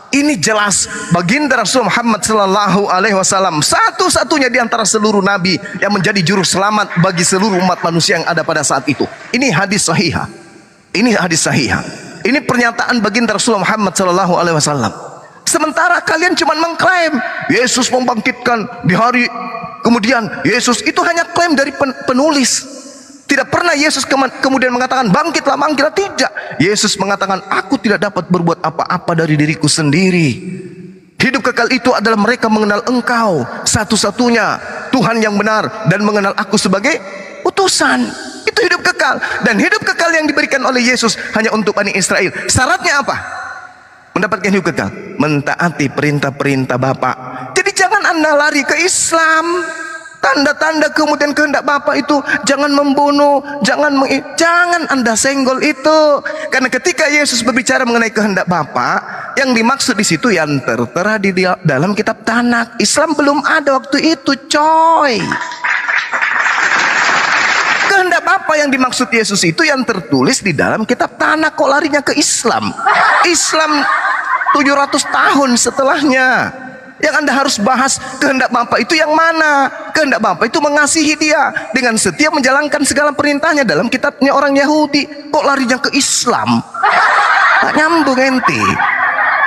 Ini jelas baginda Rasul Muhammad sallallahu alaihi wasallam satu-satunya di antara seluruh nabi yang menjadi juru selamat bagi seluruh umat manusia yang ada pada saat itu. Ini hadis sahihah. Ini hadis sahihah. Ini pernyataan baginda Rasul Muhammad sallallahu alaihi wasallam. Sementara kalian cuma mengklaim Yesus membangkitkan di hari kemudian. Yesus itu hanya klaim dari penulis. Tidak pernah Yesus kemudian mengatakan bangkitlah, bangkitlah. Tidak. Yesus mengatakan, aku tidak dapat berbuat apa-apa dari diriku sendiri. Hidup kekal itu adalah mereka mengenal engkau satu-satunya Tuhan yang benar, dan mengenal aku sebagai utusan. Itu hidup kekal. Dan hidup kekal yang diberikan oleh Yesus hanya untuk Bani Israel. Syaratnya apa? Mendapatkan hidup kekal, mentaati perintah-perintah Bapa. Jadi jangan Anda lari ke Islam. Tanda-tanda kemudian kehendak Bapa itu jangan membunuh, jangan Anda senggol itu. Karena ketika Yesus berbicara mengenai kehendak Bapa, yang dimaksud di situ yang tertera di dalam kitab Tanakh. Islam belum ada waktu itu, coy. Kehendak Bapa yang dimaksud Yesus itu yang tertulis di dalam kitab Tanakh. Kok larinya ke Islam? Islam 700 tahun setelahnya. Yang Anda harus bahas kehendak Bapa itu yang mana? Kehendak Bapa itu mengasihi dia dengan setia menjalankan segala perintahnya dalam kitabnya orang Yahudi. Kok larinya ke Islam? Tak nyambung ente.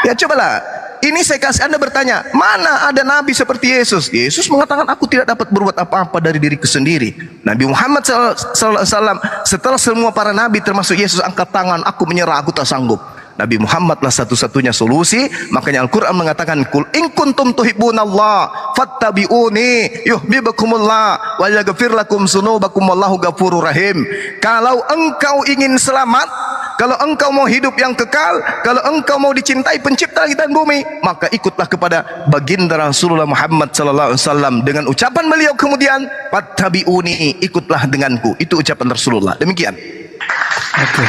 Ya cobalah. Ini saya kasih Anda bertanya, mana ada nabi seperti Yesus? Yesus mengatakan, aku tidak dapat berbuat apa-apa dari diriku sendiri. Nabi Muhammad SAW setelah semua para nabi termasuk Yesus angkat tangan, aku menyerah, aku tak sanggup. Nabi Muhammadlah satu-satunya solusi. Makanya Al-Quran mengatakan, Kul in kuntum tuhibbunallah fattabi'uni yuhibbukumullah wa yaghfir lakum dzunubakum wallahu ghafurur rahim. Kalau engkau ingin selamat, kalau engkau mau hidup yang kekal, kalau engkau mau dicintai pencipta langit dan bumi, maka ikutlah kepada baginda Rasulullah Muhammad sallallahu alaihi wasallam. Dengan ucapan beliau kemudian, fattabi'uni, ikutlah denganku. Itu ucapan Rasulullah. Demikian. Oke.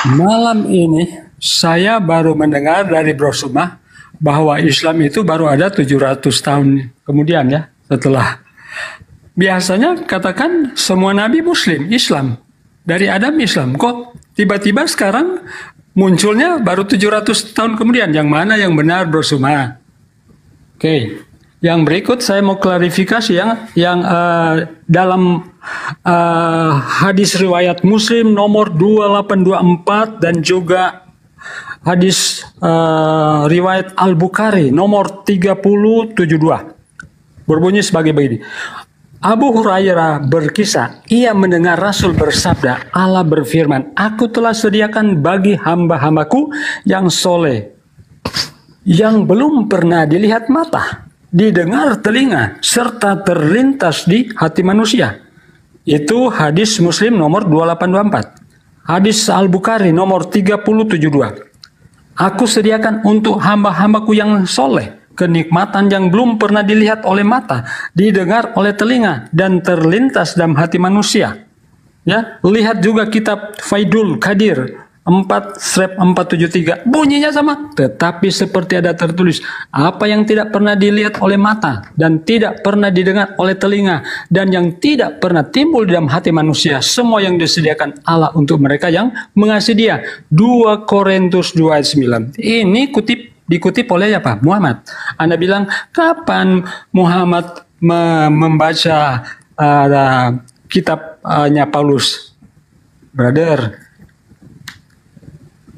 Malam ini saya baru mendengar dari Bro Suma bahwa Islam itu baru ada 700 tahun kemudian ya, setelah. Biasanya katakan semua nabi muslim, Islam. Dari Adam Islam. Kok tiba-tiba sekarang munculnya baru 700 tahun kemudian? Yang mana yang benar Bro Suma? Oke. Yang berikut saya mau klarifikasi yang dalam hadis riwayat Muslim nomor 2824 dan juga hadis riwayat Al-Bukhari nomor 3072. Berbunyi sebagai begini. Abu Hurairah berkisah, ia mendengar Rasul bersabda, Allah berfirman, aku telah sediakan bagi hamba-hambaku yang soleh, yang belum pernah dilihat mata, didengar telinga, serta terlintas di hati manusia. Itu hadis Muslim nomor 2824. Hadis Al-Bukhari nomor 3072. Aku sediakan untuk hamba-hambaku yang soleh kenikmatan yang belum pernah dilihat oleh mata, didengar oleh telinga, dan terlintas dalam hati manusia. Ya, lihat juga kitab Faidul Qadir 4/473. Bunyinya sama, tetapi seperti ada tertulis, apa yang tidak pernah dilihat oleh mata dan tidak pernah didengar oleh telinga dan yang tidak pernah timbul di dalam hati manusia, semua yang disediakan Allah untuk mereka yang mengasihi Dia. 2 Korintus 2 ayat 9. Ini dikutip oleh apa? Muhammad. Anda bilang, kapan Muhammad membaca kitabnya Paulus? Brother,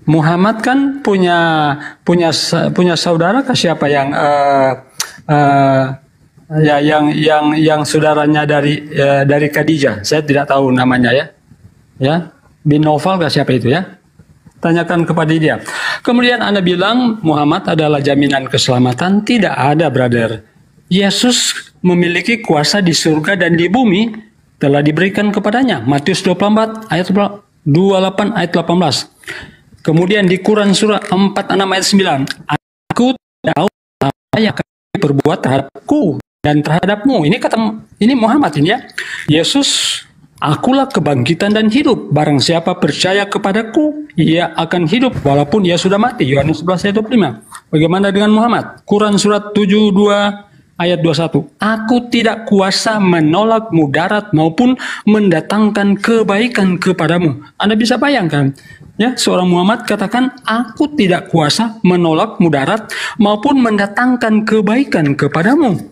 Muhammad kan punya saudara ke siapa yang yang saudaranya dari Khadijah. Saya tidak tahu namanya ya. Ya, bin Naufal ke siapa itu ya? Tanyakan kepada dia. Kemudian Anda bilang Muhammad adalah jaminan keselamatan. Tidak ada, brother. Yesus memiliki kuasa di surga dan di bumi telah diberikan kepadanya. Matius 24 ayat 28 ayat 18. Kemudian di Quran surah 46 ayat 9. Aku tahu apa yang akan diperbuat terhadapku dan terhadapmu. Ini Muhammad ini ya. Yesus, akulah kebangkitan dan hidup. Barang siapa percaya kepadaku, ia akan hidup walaupun ia sudah mati. Yohanes 11 ayat 25. Bagaimana dengan Muhammad? Quran surat 72 ayat 21. Aku tidak kuasa menolak mudarat maupun mendatangkan kebaikan kepadamu. Anda bisa bayangkan, ya, seorang Muhammad katakan, aku tidak kuasa menolak mudarat maupun mendatangkan kebaikan kepadamu.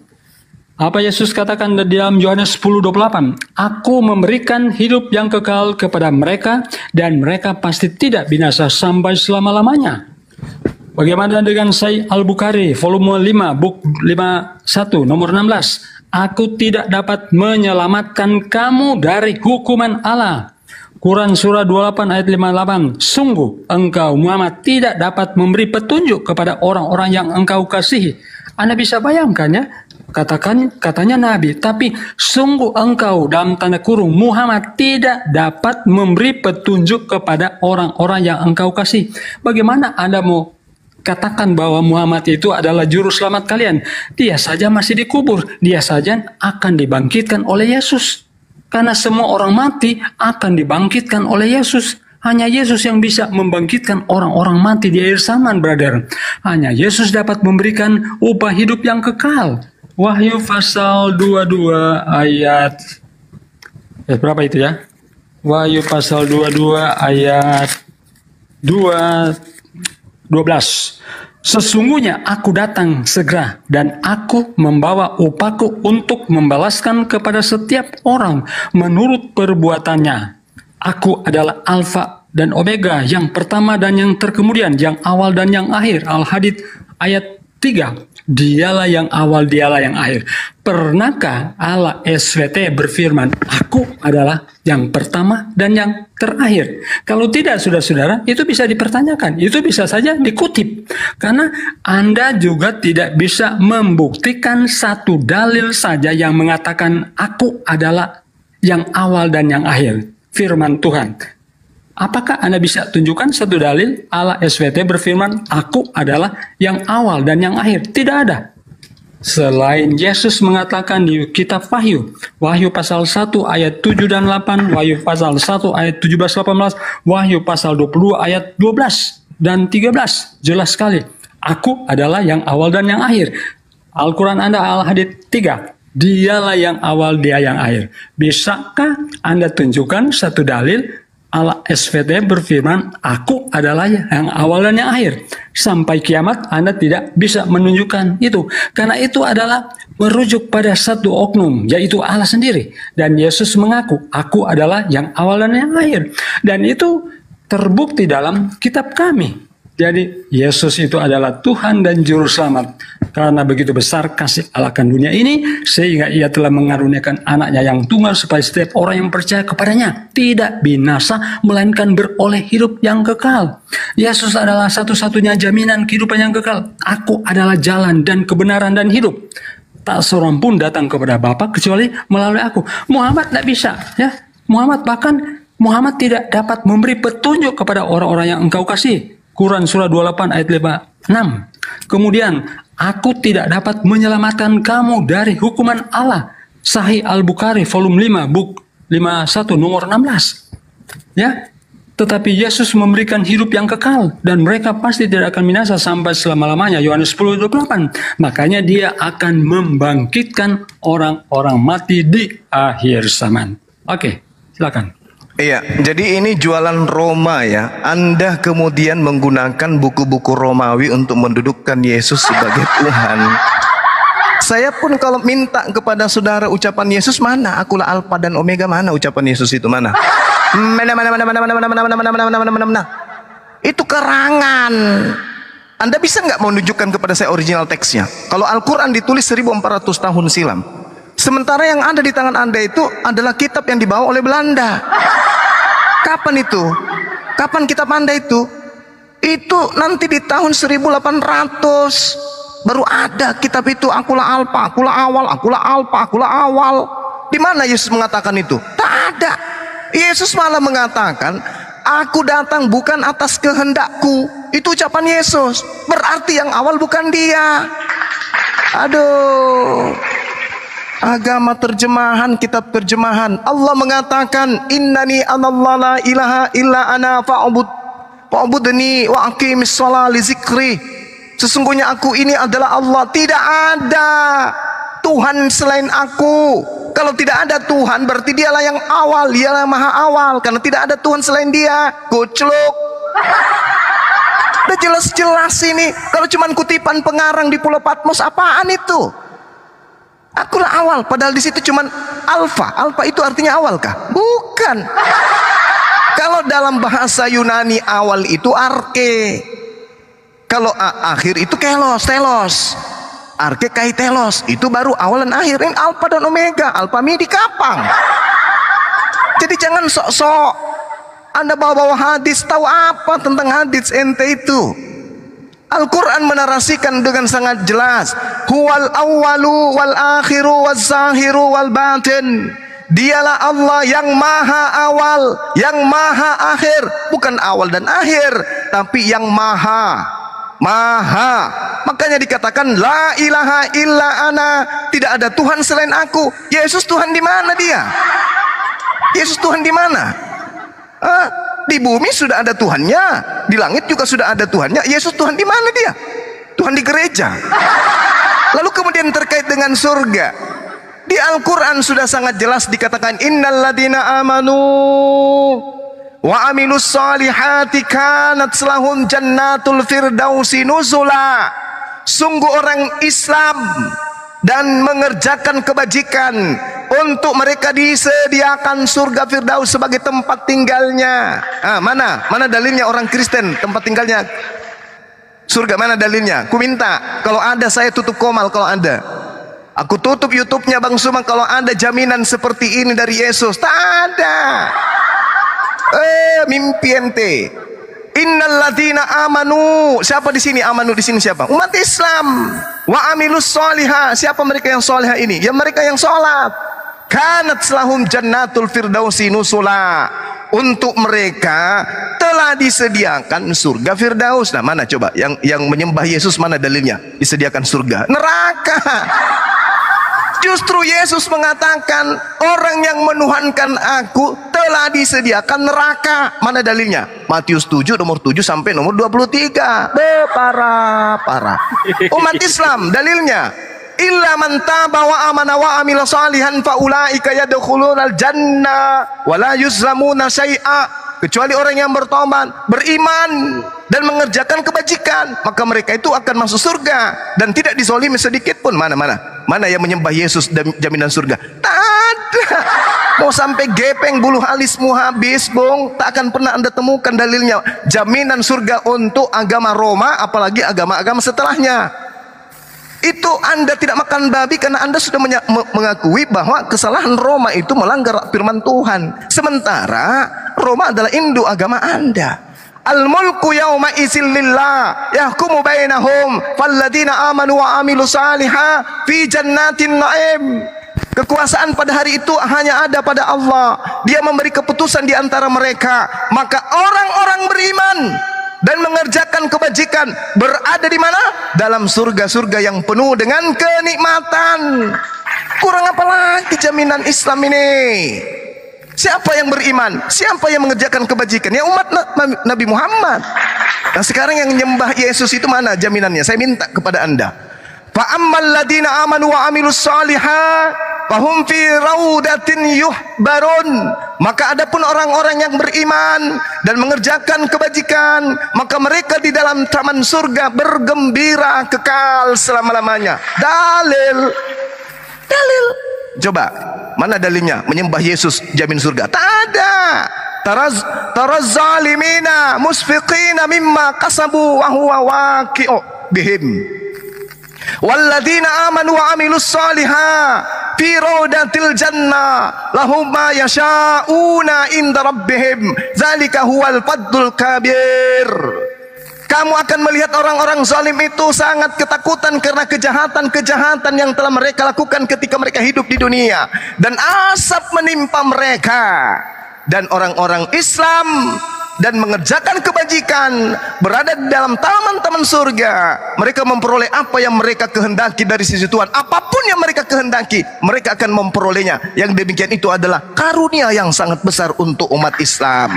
Apa Yesus katakan di dalam Yohanes 10:28? Aku memberikan hidup yang kekal kepada mereka dan mereka pasti tidak binasa sampai selama-lamanya. Bagaimana dengan Sahih Al-Bukhari volume 5 book 51 nomor 16? Aku tidak dapat menyelamatkan kamu dari hukuman Allah. Quran surah 28 ayat 58. Sungguh engkau Muhammad tidak dapat memberi petunjuk kepada orang-orang yang engkau kasihi. Anda bisa bayangkan ya, katanya Nabi, tapi sungguh engkau dalam tanda kurung Muhammad tidak dapat memberi petunjuk kepada orang-orang yang engkau kasih. Bagaimana Anda mau katakan bahwa Muhammad itu adalah juru selamat kalian? Dia saja masih dikubur, dia saja akan dibangkitkan oleh Yesus. Karena semua orang mati akan dibangkitkan oleh Yesus. Hanya Yesus yang bisa membangkitkan orang-orang mati di akhir zaman, brother. Hanya Yesus dapat memberikan upah hidup yang kekal. Wahyu pasal 22 ayat berapa itu ya? Wahyu pasal 22 ayat 12. Sesungguhnya aku datang segera dan aku membawa upahku untuk membalaskan kepada setiap orang menurut perbuatannya. Aku adalah Alfa dan Omega, yang pertama dan yang terkemudian, yang awal dan yang akhir. Al-Hadid ayat 3. Dialah yang awal, dialah yang akhir. Pernahkah Allah SWT berfirman, aku adalah yang pertama dan yang terakhir? Kalau tidak, saudara-saudara, itu bisa dipertanyakan. Itu bisa saja dikutip. Karena Anda juga tidak bisa membuktikan satu dalil saja yang mengatakan, aku adalah yang awal dan yang akhir. Firman Tuhan. Apakah Anda bisa tunjukkan satu dalil Allah SWT berfirman, aku adalah yang awal dan yang akhir? Tidak ada. Selain Yesus mengatakan di kitab Wahyu, Wahyu pasal 1 ayat 7 dan 8, Wahyu pasal 1 ayat 17-18, Wahyu pasal 22 ayat 12 dan 13, jelas sekali. Aku adalah yang awal dan yang akhir. Al-Quran Anda Al-Hadid 3. Dialah yang awal, dia yang akhir. Bisakah Anda tunjukkan satu dalil Allah SVT berfirman, aku adalah yang awal dan yang akhir. Sampai kiamat Anda tidak bisa menunjukkan itu. Karena itu adalah merujuk pada satu oknum, yaitu Allah sendiri. Dan Yesus mengaku, aku adalah yang awal dan yang akhir. Dan itu terbukti dalam kitab kami. Jadi Yesus itu adalah Tuhan dan Juru Selamat. Karena begitu besar kasih Allah akan dunia ini, sehingga Ia telah mengaruniakan anaknya yang tunggal supaya setiap orang yang percaya kepadanya tidak binasa, melainkan beroleh hidup yang kekal. Yesus adalah satu-satunya jaminan kehidupan yang kekal. Aku adalah jalan dan kebenaran dan hidup. Tak seorang pun datang kepada Bapa kecuali melalui aku. Muhammad tidak bisa, ya. Muhammad tidak dapat memberi petunjuk kepada orang-orang yang engkau kasih. Quran surah 28 ayat 6. Kemudian, aku tidak dapat menyelamatkan kamu dari hukuman Allah. Sahih Al-Bukhari volume 5 book 51 nomor 16. Ya. Tetapi Yesus memberikan hidup yang kekal dan mereka pasti tidak akan binasa sampai selama-lamanya. Yohanes 10:28. Makanya Dia akan membangkitkan orang-orang mati di akhir zaman. Oke, silakan. Iya, jadi ini jualan Roma ya. Anda kemudian menggunakan buku-buku Romawi untuk mendudukkan Yesus sebagai Tuhan. Saya pun kalau minta kepada saudara ucapan Yesus, mana? Akulah Alfa dan Omega, mana ucapan Yesus itu, mana? Mana. Itu karangan. Anda bisa nggak menunjukkan kepada saya original teksnya? Kalau Al-Quran ditulis 1400 tahun silam. Sementara yang ada di tangan Anda itu adalah kitab yang dibawa oleh Belanda. Kapan itu? Kapan kitab Anda itu? Itu nanti di tahun 1800 baru ada kitab itu. Akulah Alfa, akulah awal, akulah Alfa, akulah awal. Di mana Yesus mengatakan itu? Tak ada. Yesus malah mengatakan, aku datang bukan atas kehendakku. Itu ucapan Yesus. Berarti yang awal bukan Dia. Aduh. Agama terjemahan, kitab terjemahan. Allah mengatakan, innani anallahu la ilaha illa ana fa'budni wa aqimis shalah li zikri. Sesungguhnya aku ini adalah Allah. Tidak ada Tuhan selain aku. Kalau tidak ada Tuhan, berarti Dialah yang awal, Dialah yang maha awal. Karena tidak ada Tuhan selain Dia. Goclok. Udah jelas-jelas ini. Kalau cuma kutipan pengarang di Pulau Patmos, apaan itu? Akulah awal, padahal di situ cuman alfa. Alfa itu artinya awal kah? Bukan. Kalau dalam bahasa Yunani awal itu arke. Kalau akhir itu kelos, telos. Arke kai telos, itu baru awal dan akhir. Ini alfa dan omega, alfa midi kapang. Jadi jangan sok-sok Anda bawa-bawa hadis, tahu apa tentang hadis ente itu? Al-Quran menarasikan dengan sangat jelas, huwal awwalu wal akhiru wal zahiru wal batin. Dialah Allah yang maha awal, yang maha akhir. Bukan awal dan akhir, tapi yang maha. Makanya dikatakan la ilaha illa ana, tidak ada Tuhan selain aku. Yesus Tuhan di mana Dia? Yesus Tuhan di mana? Di bumi sudah ada Tuhannya, di langit juga sudah ada Tuhannya. Yesus Tuhan di mana Dia? Tuhan di gereja. Lalu kemudian terkait dengan surga, di Al-Quran sudah sangat jelas dikatakan, innal ladina amanu wa amilus salihati kanat lahum jannatul firdausi nuzula. Sungguh orang Islam dan mengerjakan kebajikan, untuk mereka disediakan surga Firdaus sebagai tempat tinggalnya. Mana dalilnya orang Kristen tempat tinggalnya surga? Mana dalilnya? Ku minta, kalau ada saya tutup komal. Kalau ada, aku tutup YouTube-nya Bang Suma. Kalau ada jaminan seperti ini dari Yesus, tak ada. Mimpi ente. Innal ladzina amanu. Siapa di sini amanu? Di sini siapa? Umat Islam. Wa amilus solihah. Siapa mereka yang solihah ini? Ya mereka yang sholat. Kanat lahum jannatul firdausi nusula. Untuk mereka telah disediakan surga Firdaus. Nah, mana coba yang menyembah Yesus, mana dalilnya disediakan surga? Neraka. Justru Yesus mengatakan, orang yang menuhankan aku telah disediakan neraka. Mana dalilnya? Matius 7 nomor 7 sampai nomor 23. Parah. Umat Islam dalilnya, illa man taba wa amana wa amila salihan fa ulaika yadkhulunal jannah wa la yuzlamuna syai'a. kecuali orang yang bertobat, beriman dan mengerjakan kebajikan, maka mereka itu akan masuk surga dan tidak dizalimi sedikit pun. Mana yang menyembah Yesus dan jaminan surga? Tak ada. Mau sampai gepeng bulu alismu habis, Bung, tak akan pernah Anda temukan dalilnya jaminan surga untuk agama Roma, apalagi agama-agama setelahnya. Itu Anda tidak makan babi karena Anda sudah mengakui bahwa kesalahan Roma itu melanggar firman Tuhan. Sementara Roma adalah induk agama Anda. Al-mulku yawma izin lillah yahkumu bainahum falladina amanu wa amilu salihah fi jannatin na'im. Kekuasaan pada hari itu hanya ada pada Allah. Dia memberi keputusan di antara mereka. Maka orang-orang beriman dan mengerjakan kebajikan berada di mana? Dalam surga-surga yang penuh dengan kenikmatan. Kurang apa lagi jaminan Islam ini? Siapa yang beriman? Siapa yang mengerjakan kebajikan? Ya umat Nabi Muhammad. Nah sekarang yang menyembah Yesus itu mana jaminannya? Saya minta kepada Anda. Fa'ammal ladina amanu wa amilus salihah fahum fi raudatin yuhbarun. Maka adapun orang-orang yang beriman dan mengerjakan kebajikan, maka mereka di dalam taman surga bergembira kekal selama-lamanya. Dalil. Coba, mana dalilnya menyembah Yesus jamin surga? Tak ada. Taraz zalimina musfiqina mimma kasabu wa huwa waqi'u bihim. Walladzina amanu wa amilus salihah fi raudatil jannah lahum ma yasha'una inda rabbihim dzalika huwal fadlul kabir. Kamu akan melihat orang-orang zalim itu sangat ketakutan karena kejahatan-kejahatan yang telah mereka lakukan ketika mereka hidup di dunia, dan asap menimpa mereka. Dan orang-orang Islam dan mengerjakan kebajikan berada di dalam taman-taman surga. Mereka memperoleh apa yang mereka kehendaki dari sisi Tuhan. Apapun yang mereka kehendaki, mereka akan memperolehnya. Yang demikian itu adalah karunia yang sangat besar untuk umat Islam.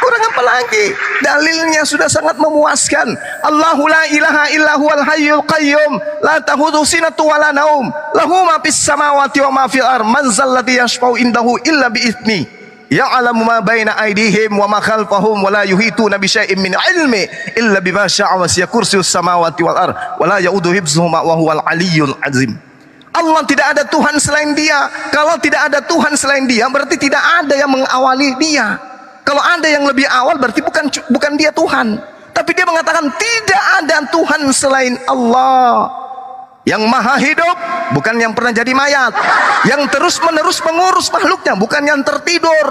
Kurang apa lagi? Dalilnya sudah sangat memuaskan. Allahu la ilaha illa huwal hayyul qayyum la ta'khudhuhu sinatun wa la naum lahu ma fis samawati wa ma fil ardh man zalladzi yashfa'u indahu illa bi itsni ya'lamu ma baina aydihim wa ma khalfahum wa la yuhituna bi syai'in min ilmi illa bima syaa wa siya kursiyyus samawati wal ardh wa la ya'uduhu hifdzuhuma wa huwal aliyyul azim. Allah tidak ada Tuhan selain Dia. Kalau tidak ada Tuhan selain Dia, berarti tidak ada yang mengawali Dia. Kalau ada yang lebih awal, berarti bukan Dia Tuhan. Tapi Dia mengatakan tidak ada Tuhan selain Allah. Yang maha hidup, bukan yang pernah jadi mayat. Yang terus menerus mengurus makhluknya, bukan yang tertidur,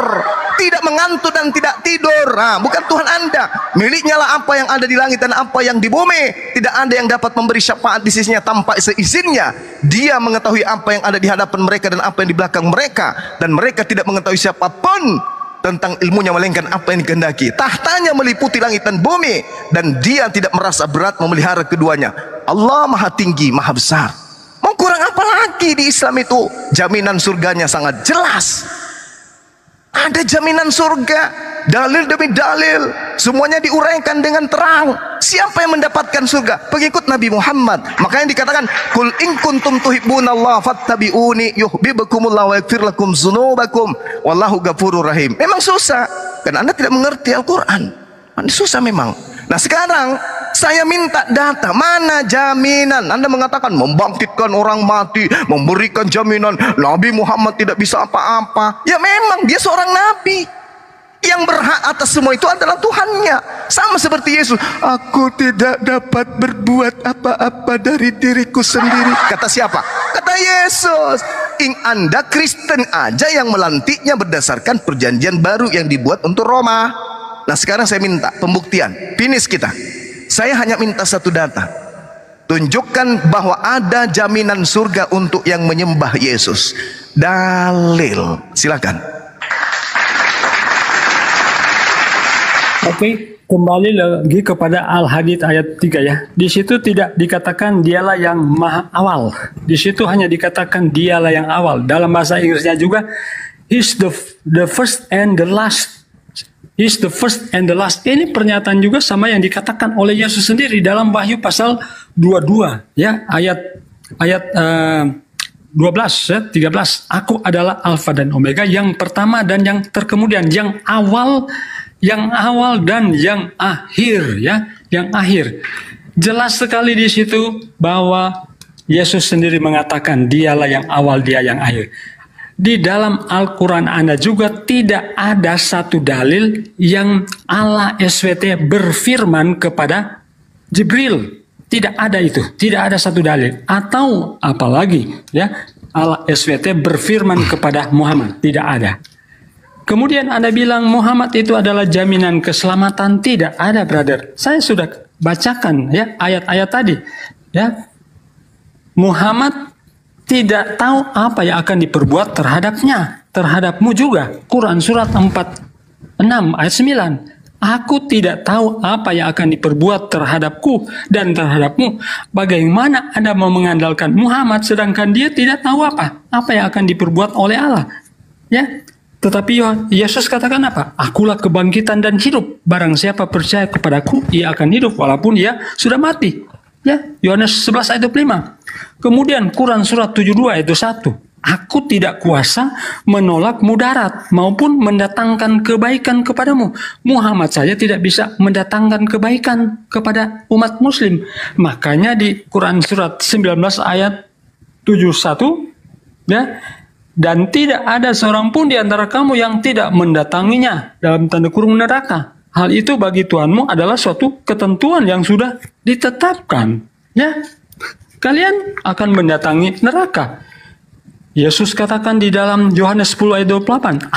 tidak mengantuk dan tidak tidur. Nah, bukan Tuhan Anda. Miliknya lah apa yang ada di langit dan apa yang di bumi. Tidak ada yang dapat memberi syafaat di sisinya tanpa seizinnya. Dia mengetahui apa yang ada di hadapan mereka dan apa yang di belakang mereka. Dan mereka tidak mengetahui siapapun tentang ilmunya melainkan apa yang dikehendaki. Tahtanya meliputi langit dan bumi, dan Dia tidak merasa berat memelihara keduanya. Allah maha tinggi, maha besar. Mau kurang apa lagi di Islam itu? Jaminan surganya sangat jelas. Ada jaminan surga, dalil demi dalil, semuanya diuraikan dengan terang. Siapa yang mendapatkan surga? Pengikut Nabi Muhammad. Makanya dikatakan, "Qul in kuntum tuhibbunallaha fattabi'uni yuhibbukumullah wa yaghfir lakum dzunubakum wallahu ghafurur rahim." Memang susah, karena Anda tidak mengerti Al-Qur'an. Susah memang. Nah sekarang saya minta data, mana jaminan? Anda mengatakan membangkitkan orang mati, memberikan jaminan Nabi Muhammad tidak bisa apa-apa. Ya memang dia seorang nabi. Yang berhak atas semua itu adalah Tuhannya. Sama seperti Yesus, aku tidak dapat berbuat apa-apa dari diriku sendiri. Kata siapa? Kata Yesus. Anda Kristen aja yang melantiknya berdasarkan perjanjian baru yang dibuat untuk Roma. Nah sekarang saya minta pembuktian. Finish kita. Saya hanya minta satu data. Tunjukkan bahwa ada jaminan surga untuk yang menyembah Yesus. Dalil. Silakan. Oke, kembali lagi kepada Al-Hadid ayat 3 ya. Di situ tidak dikatakan Dialah yang maha awal. Di situ hanya dikatakan Dialah yang awal. Dalam bahasa Inggrisnya juga, He's the first and the last. He's the first and the last. Ini pernyataan juga sama yang dikatakan oleh Yesus sendiri dalam Wahyu pasal 22 ya, ayat 12 ya, 13. Aku adalah Alfa dan Omega, yang pertama dan yang terkemudian, yang awal yang awal dan yang akhir, ya, yang akhir. Jelas sekali di situ bahwa Yesus sendiri mengatakan dialah yang awal, dia yang akhir. Di dalam Al-Quran Anda juga tidak ada satu dalil yang Allah SWT berfirman kepada Jibril. Tidak ada itu, tidak ada satu dalil. Atau apalagi ya, Allah SWT berfirman kepada Muhammad, tidak ada. Kemudian Anda bilang Muhammad itu adalah jaminan keselamatan, tidak ada, brother. Saya sudah bacakan ya ayat-ayat tadi. Ya, Muhammad tidak tahu apa yang akan diperbuat terhadapnya, terhadapmu juga. Quran surat 46 ayat 9. Aku tidak tahu apa yang akan diperbuat terhadapku dan terhadapmu. Bagaimana Anda mau mengandalkan Muhammad sedangkan dia tidak tahu apa yang akan diperbuat oleh Allah? Ya. Tetapi Yesus katakan apa? Akulah kebangkitan dan hidup. Barang siapa percaya kepadaku, ia akan hidup walaupun ia sudah mati. Ya, Yohanes 11 ayat 25. Kemudian Quran surat 72 ayat 1. Aku tidak kuasa menolak mudarat maupun mendatangkan kebaikan kepadamu. Muhammad saja tidak bisa mendatangkan kebaikan kepada umat muslim. Makanya di Quran surat 19 ayat 71, ya, dan tidak ada seorang pun di antara kamu yang tidak mendatanginya, dalam tanda kurung neraka. Hal itu bagi Tuhanmu adalah suatu ketentuan yang sudah ditetapkan. Ya, kalian akan mendatangi neraka. Yesus katakan di dalam Yohanes 10 ayat 28,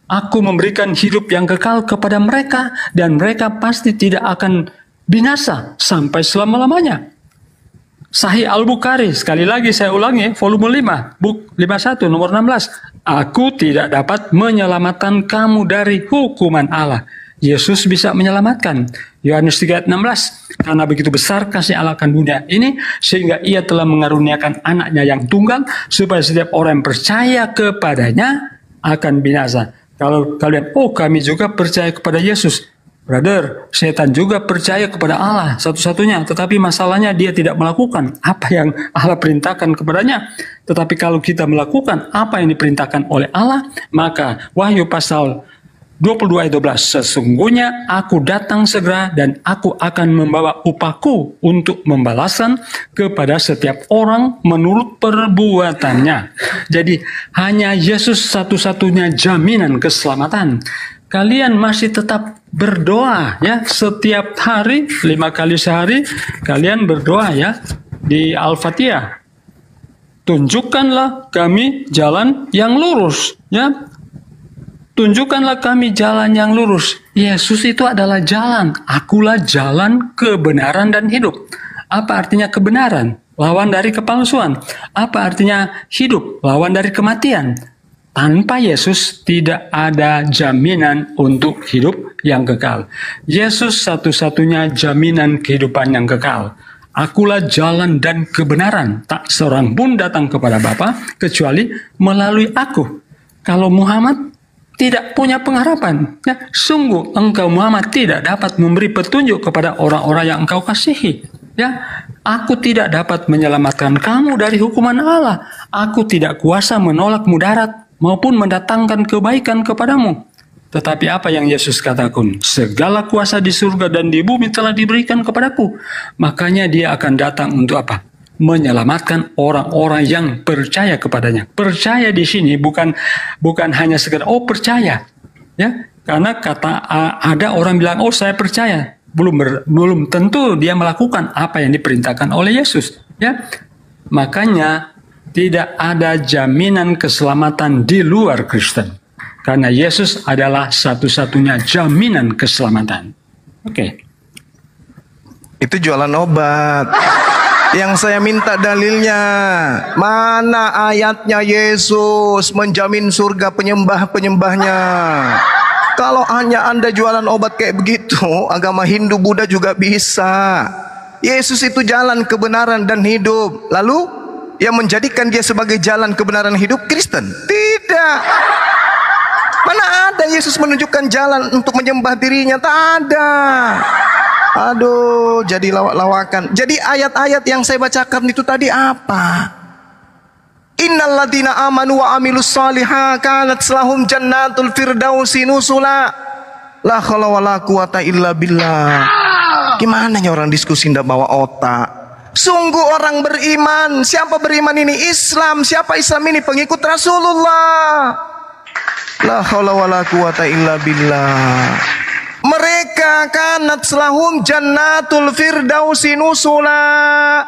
Aku memberikan hidup yang kekal kepada mereka dan mereka pasti tidak akan binasa sampai selama-lamanya. Sahih Al-Bukhari, sekali lagi saya ulangi, volume 5, buk 51, nomor 16. Aku tidak dapat menyelamatkan kamu dari hukuman Allah. Yesus bisa menyelamatkan. Yohanes 3 ayat 16. Karena begitu besar kasih Allah akan dunia ini, sehingga ia telah mengaruniakan anaknya yang tunggal, supaya setiap orang yang percaya kepadanya akan binasa. Kalau kalian, kami juga percaya kepada Yesus. Brother, setan juga percaya kepada Allah satu-satunya, tetapi masalahnya dia tidak melakukan apa yang Allah perintahkan kepadanya. Tetapi kalau kita melakukan apa yang diperintahkan oleh Allah, maka Wahyu pasal 22 ayat 12, sesungguhnya aku datang segera dan aku akan membawa upahku untuk membalaskan kepada setiap orang menurut perbuatannya. Jadi hanya Yesus satu-satunya jaminan keselamatan. Kalian masih tetap berdoa ya, setiap hari 5 kali sehari kalian berdoa ya di Al-Fatihah. Tunjukkanlah kami jalan yang lurus ya. Tunjukkanlah kami jalan yang lurus. Yesus itu adalah jalan. Akulah jalan, kebenaran dan hidup. Apa artinya kebenaran? Lawan dari kepalsuan. Apa artinya hidup? Lawan dari kematian. Tanpa Yesus tidak ada jaminan untuk hidup yang kekal. Yesus satu-satunya jaminan kehidupan yang kekal. Akulah jalan dan kebenaran. Tak seorang pun datang kepada Bapa kecuali melalui aku. Kalau Muhammad tidak punya pengharapan, ya, sungguh engkau Muhammad tidak dapat memberi petunjuk kepada orang-orang yang engkau kasihi. Ya, aku tidak dapat menyelamatkan kamu dari hukuman Allah. Aku tidak kuasa menolak mudarat maupun mendatangkan kebaikan kepadamu. Tetapi apa yang Yesus katakan? Segala kuasa di surga dan di bumi telah diberikan kepadaku. Makanya dia akan datang untuk apa? Menyelamatkan orang-orang yang percaya kepadanya. Percaya di sini bukan hanya sekedar percaya. Ya, karena ada orang bilang saya percaya. Belum tentu dia melakukan apa yang diperintahkan oleh Yesus. Ya, makanya tidak ada jaminan keselamatan di luar Kristen. Karena Yesus adalah satu-satunya jaminan keselamatan. Oke. Itu jualan obat. Yang saya minta dalilnya. Mana ayatnya Yesus menjamin surga penyembah-penyembahnya? Kalau hanya Anda jualan obat kayak begitu, agama Hindu, Buddha juga bisa. Yesus itu jalan kebenaran dan hidup. Lalu yang menjadikan dia sebagai jalan kebenaran hidup Kristen? Tidak. Mana ada Yesus menunjukkan jalan untuk menyembah dirinya? Tak ada. Aduh, jadi lawak-lawakan. Jadi ayat-ayat yang saya bacakan itu tadi apa? Innal ladzina amanu wa amilus shalihat kanat lahum jannatul firdausi nusula. La haula wala quwata illa billah. Gimana ya orang diskusi ndak bawa otak? Sungguh orang beriman. Siapa beriman ini? Islam. Siapa Islam ini? Pengikut Rasulullah. La haula wala quwata illa billah. Mereka kanat selahum jannatul firdausi nusula.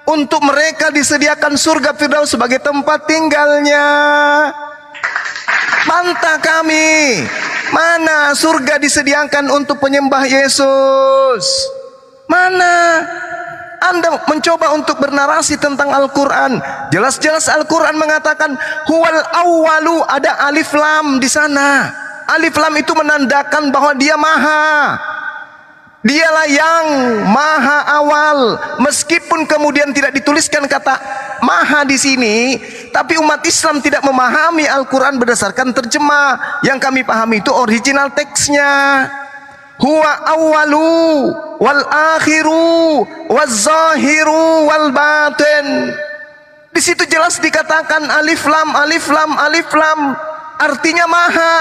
Untuk mereka disediakan surga Firdaus sebagai tempat tinggalnya. Bantah kami. Mana surga disediakan untuk penyembah Yesus? Mana? Anda mencoba untuk bernarasi tentang Al-Quran. Jelas-jelas Al-Quran mengatakan huwal awwalu, ada alif lam di sana. Alif lam itu menandakan bahwa dia maha. Dialah yang maha awal. Meskipun kemudian tidak dituliskan kata maha di sini, tapi umat Islam tidak memahami Al-Quran berdasarkan terjemah. Yang kami pahami itu original teksnya. Huwa awwalu wal akhiru waz zahiru wal batin. Di situ jelas dikatakan alif lam alif lam alif lam, artinya maha.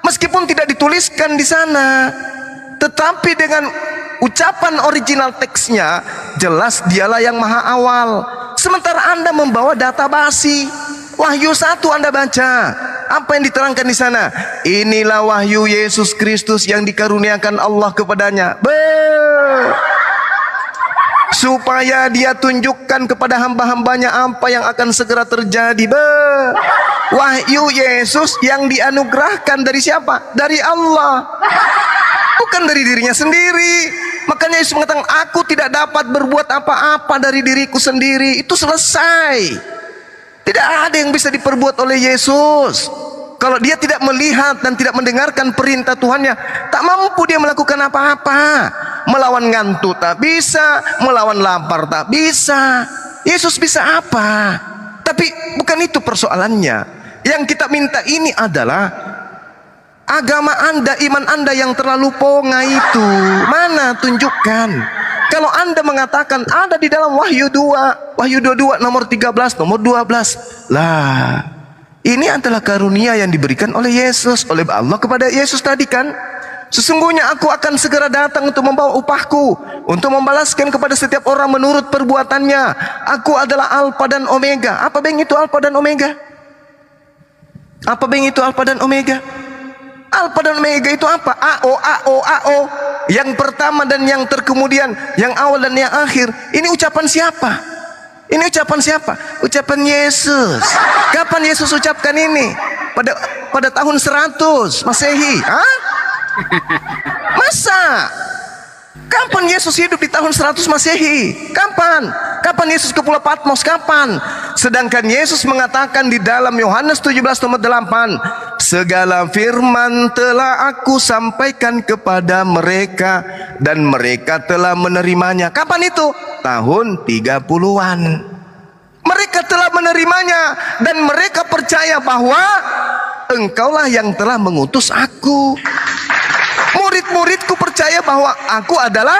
Meskipun tidak dituliskan di sana, tetapi dengan ucapan original teksnya jelas dialah yang maha awal. Sementara Anda membawa data basi. Wahyu 1 Anda baca. Apa yang diterangkan di sana? Inilah wahyu Yesus Kristus yang dikaruniakan Allah kepadanya. Supaya dia tunjukkan kepada hamba-hambanya apa yang akan segera terjadi. Wahyu Yesus yang dianugerahkan dari siapa? Dari Allah. Bukan dari dirinya sendiri. Makanya Yesus mengatakan, aku tidak dapat berbuat apa-apa dari diriku sendiri. Itu selesai. Tidak ada yang bisa diperbuat oleh Yesus. Kalau dia tidak melihat dan tidak mendengarkan perintah Tuhannya, tak mampu dia melakukan apa-apa. Melawan ngantuk tak bisa, melawan lapar tak bisa. Yesus bisa apa? Tapi bukan itu persoalannya. Yang kita minta ini adalah agama Anda, iman Anda yang terlalu ponga itu. Mana? Tunjukkan. Kalau Anda mengatakan ada di dalam Wahyu 2, Wahyu 22 nomor 13, nomor 12. Lah, ini adalah karunia yang diberikan oleh Yesus, oleh Allah kepada Yesus tadi kan. Sesungguhnya aku akan segera datang untuk membawa upahku, untuk membalaskan kepada setiap orang menurut perbuatannya. Aku adalah Alfa dan Omega. Apa beng itu Alfa dan Omega? Apa beng itu Alfa dan Omega? Alfa dan Omega itu apa? AO, AO, AO. Yang pertama dan yang terkemudian, yang awal dan yang akhir. Ini ucapan siapa? Ini ucapan siapa? Ucapan Yesus. Kapan Yesus ucapkan ini? Pada tahun 100 Masehi. Hah? Masa? Kapan Yesus hidup di tahun 100 Masehi? Kapan? Kapan Yesus ke Pulau Patmos? Kapan? Sedangkan Yesus mengatakan di dalam Yohanes 17 nomor 8, segala firman telah aku sampaikan kepada mereka dan mereka telah menerimanya. Kapan itu? Tahun 30-an. Mereka telah menerimanya dan mereka percaya bahwa engkaulah yang telah mengutus aku. Murid-muridku percaya bahwa aku adalah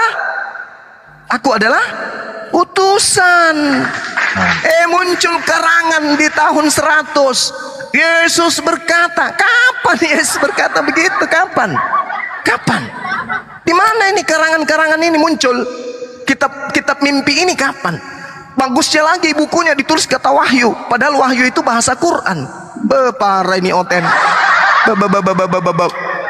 utusan. Muncul karangan di tahun 100. Yesus berkata, kapan Yesus berkata begitu? Kapan? Kapan? Di mana ini karangan-karangan ini muncul? Kitab mimpi ini kapan? Bagusnya lagi bukunya ditulis kata Wahyu, padahal Wahyu itu bahasa Quran. Parah ini Oten.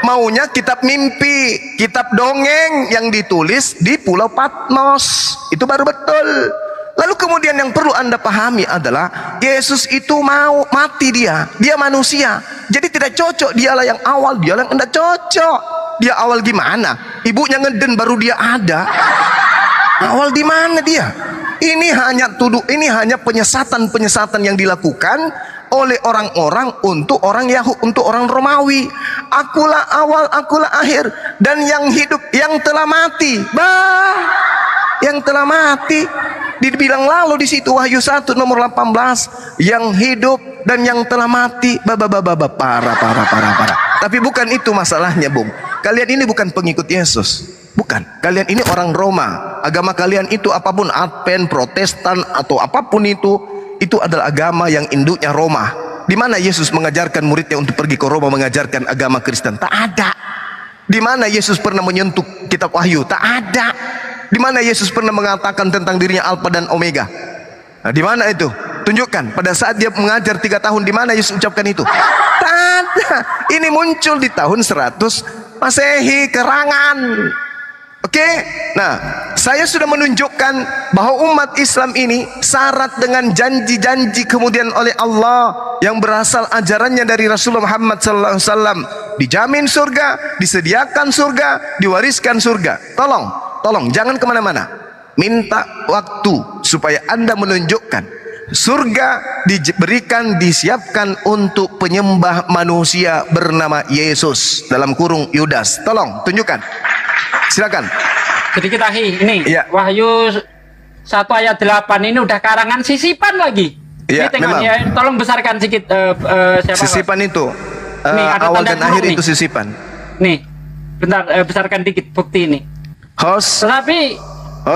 Maunya kitab mimpi, kitab dongeng yang ditulis di Pulau Patmos. Itu baru betul. Lalu kemudian yang perlu Anda pahami adalah Yesus itu mau mati, dia manusia. Jadi tidak cocok dialah yang awal, dialah yang tidak cocok. Dia awal gimana? Ibunya ngeden baru dia ada. Awal di mana dia? Ini hanya penyesatan yang dilakukan oleh orang-orang untuk orang Yahudi, untuk orang Romawi. Akulah awal, akulah akhir, dan yang hidup, yang telah mati. Yang telah mati. Dibilang lalu di situ Wahyu 1 nomor 18, yang hidup dan yang telah mati. Parah. Tapi bukan itu masalahnya, Bung. Kalian ini bukan pengikut Yesus. Bukan. Kalian ini orang Roma. Agama kalian itu apapun, Advent, Protestan atau apapun itu adalah agama yang induknya Roma. Di mana Yesus mengajarkan muridnya untuk pergi ke Roma mengajarkan agama Kristen? Tak ada. Di mana Yesus pernah menyentuh kitab Wahyu? Tak ada. Di mana Yesus pernah mengatakan tentang dirinya Alfa dan Omega? Nah, di mana itu? Tunjukkan. Pada saat dia mengajar 3 tahun, di mana Yesus ucapkan itu? Tak ada. Ini muncul di tahun 100 Masehi, kerangan. Oke? Nah, saya sudah menunjukkan bahwa umat Islam ini syarat dengan janji-janji kemudian oleh Allah yang berasal ajarannya dari Rasulullah Muhammad SAW. Dijamin surga, disediakan surga, diwariskan surga. Tolong, jangan kemana-mana. Minta waktu supaya Anda menunjukkan surga diberikan, disiapkan untuk penyembah manusia bernama Yesus, dalam kurung Yudas. Tolong tunjukkan, silakan. Sedikit ahi, ini Ya. Wahyu 1 ayat 8 ini udah karangan sisipan lagi. Ya, Ini tengok memang. ya, tolong besarkan sedikit siapa? Sisipan itu Nih, ada awal tanda dan akhir kurung nih. itu sisipan. Nih, bentar, besarkan dikit bukti ini. Host, Tetapi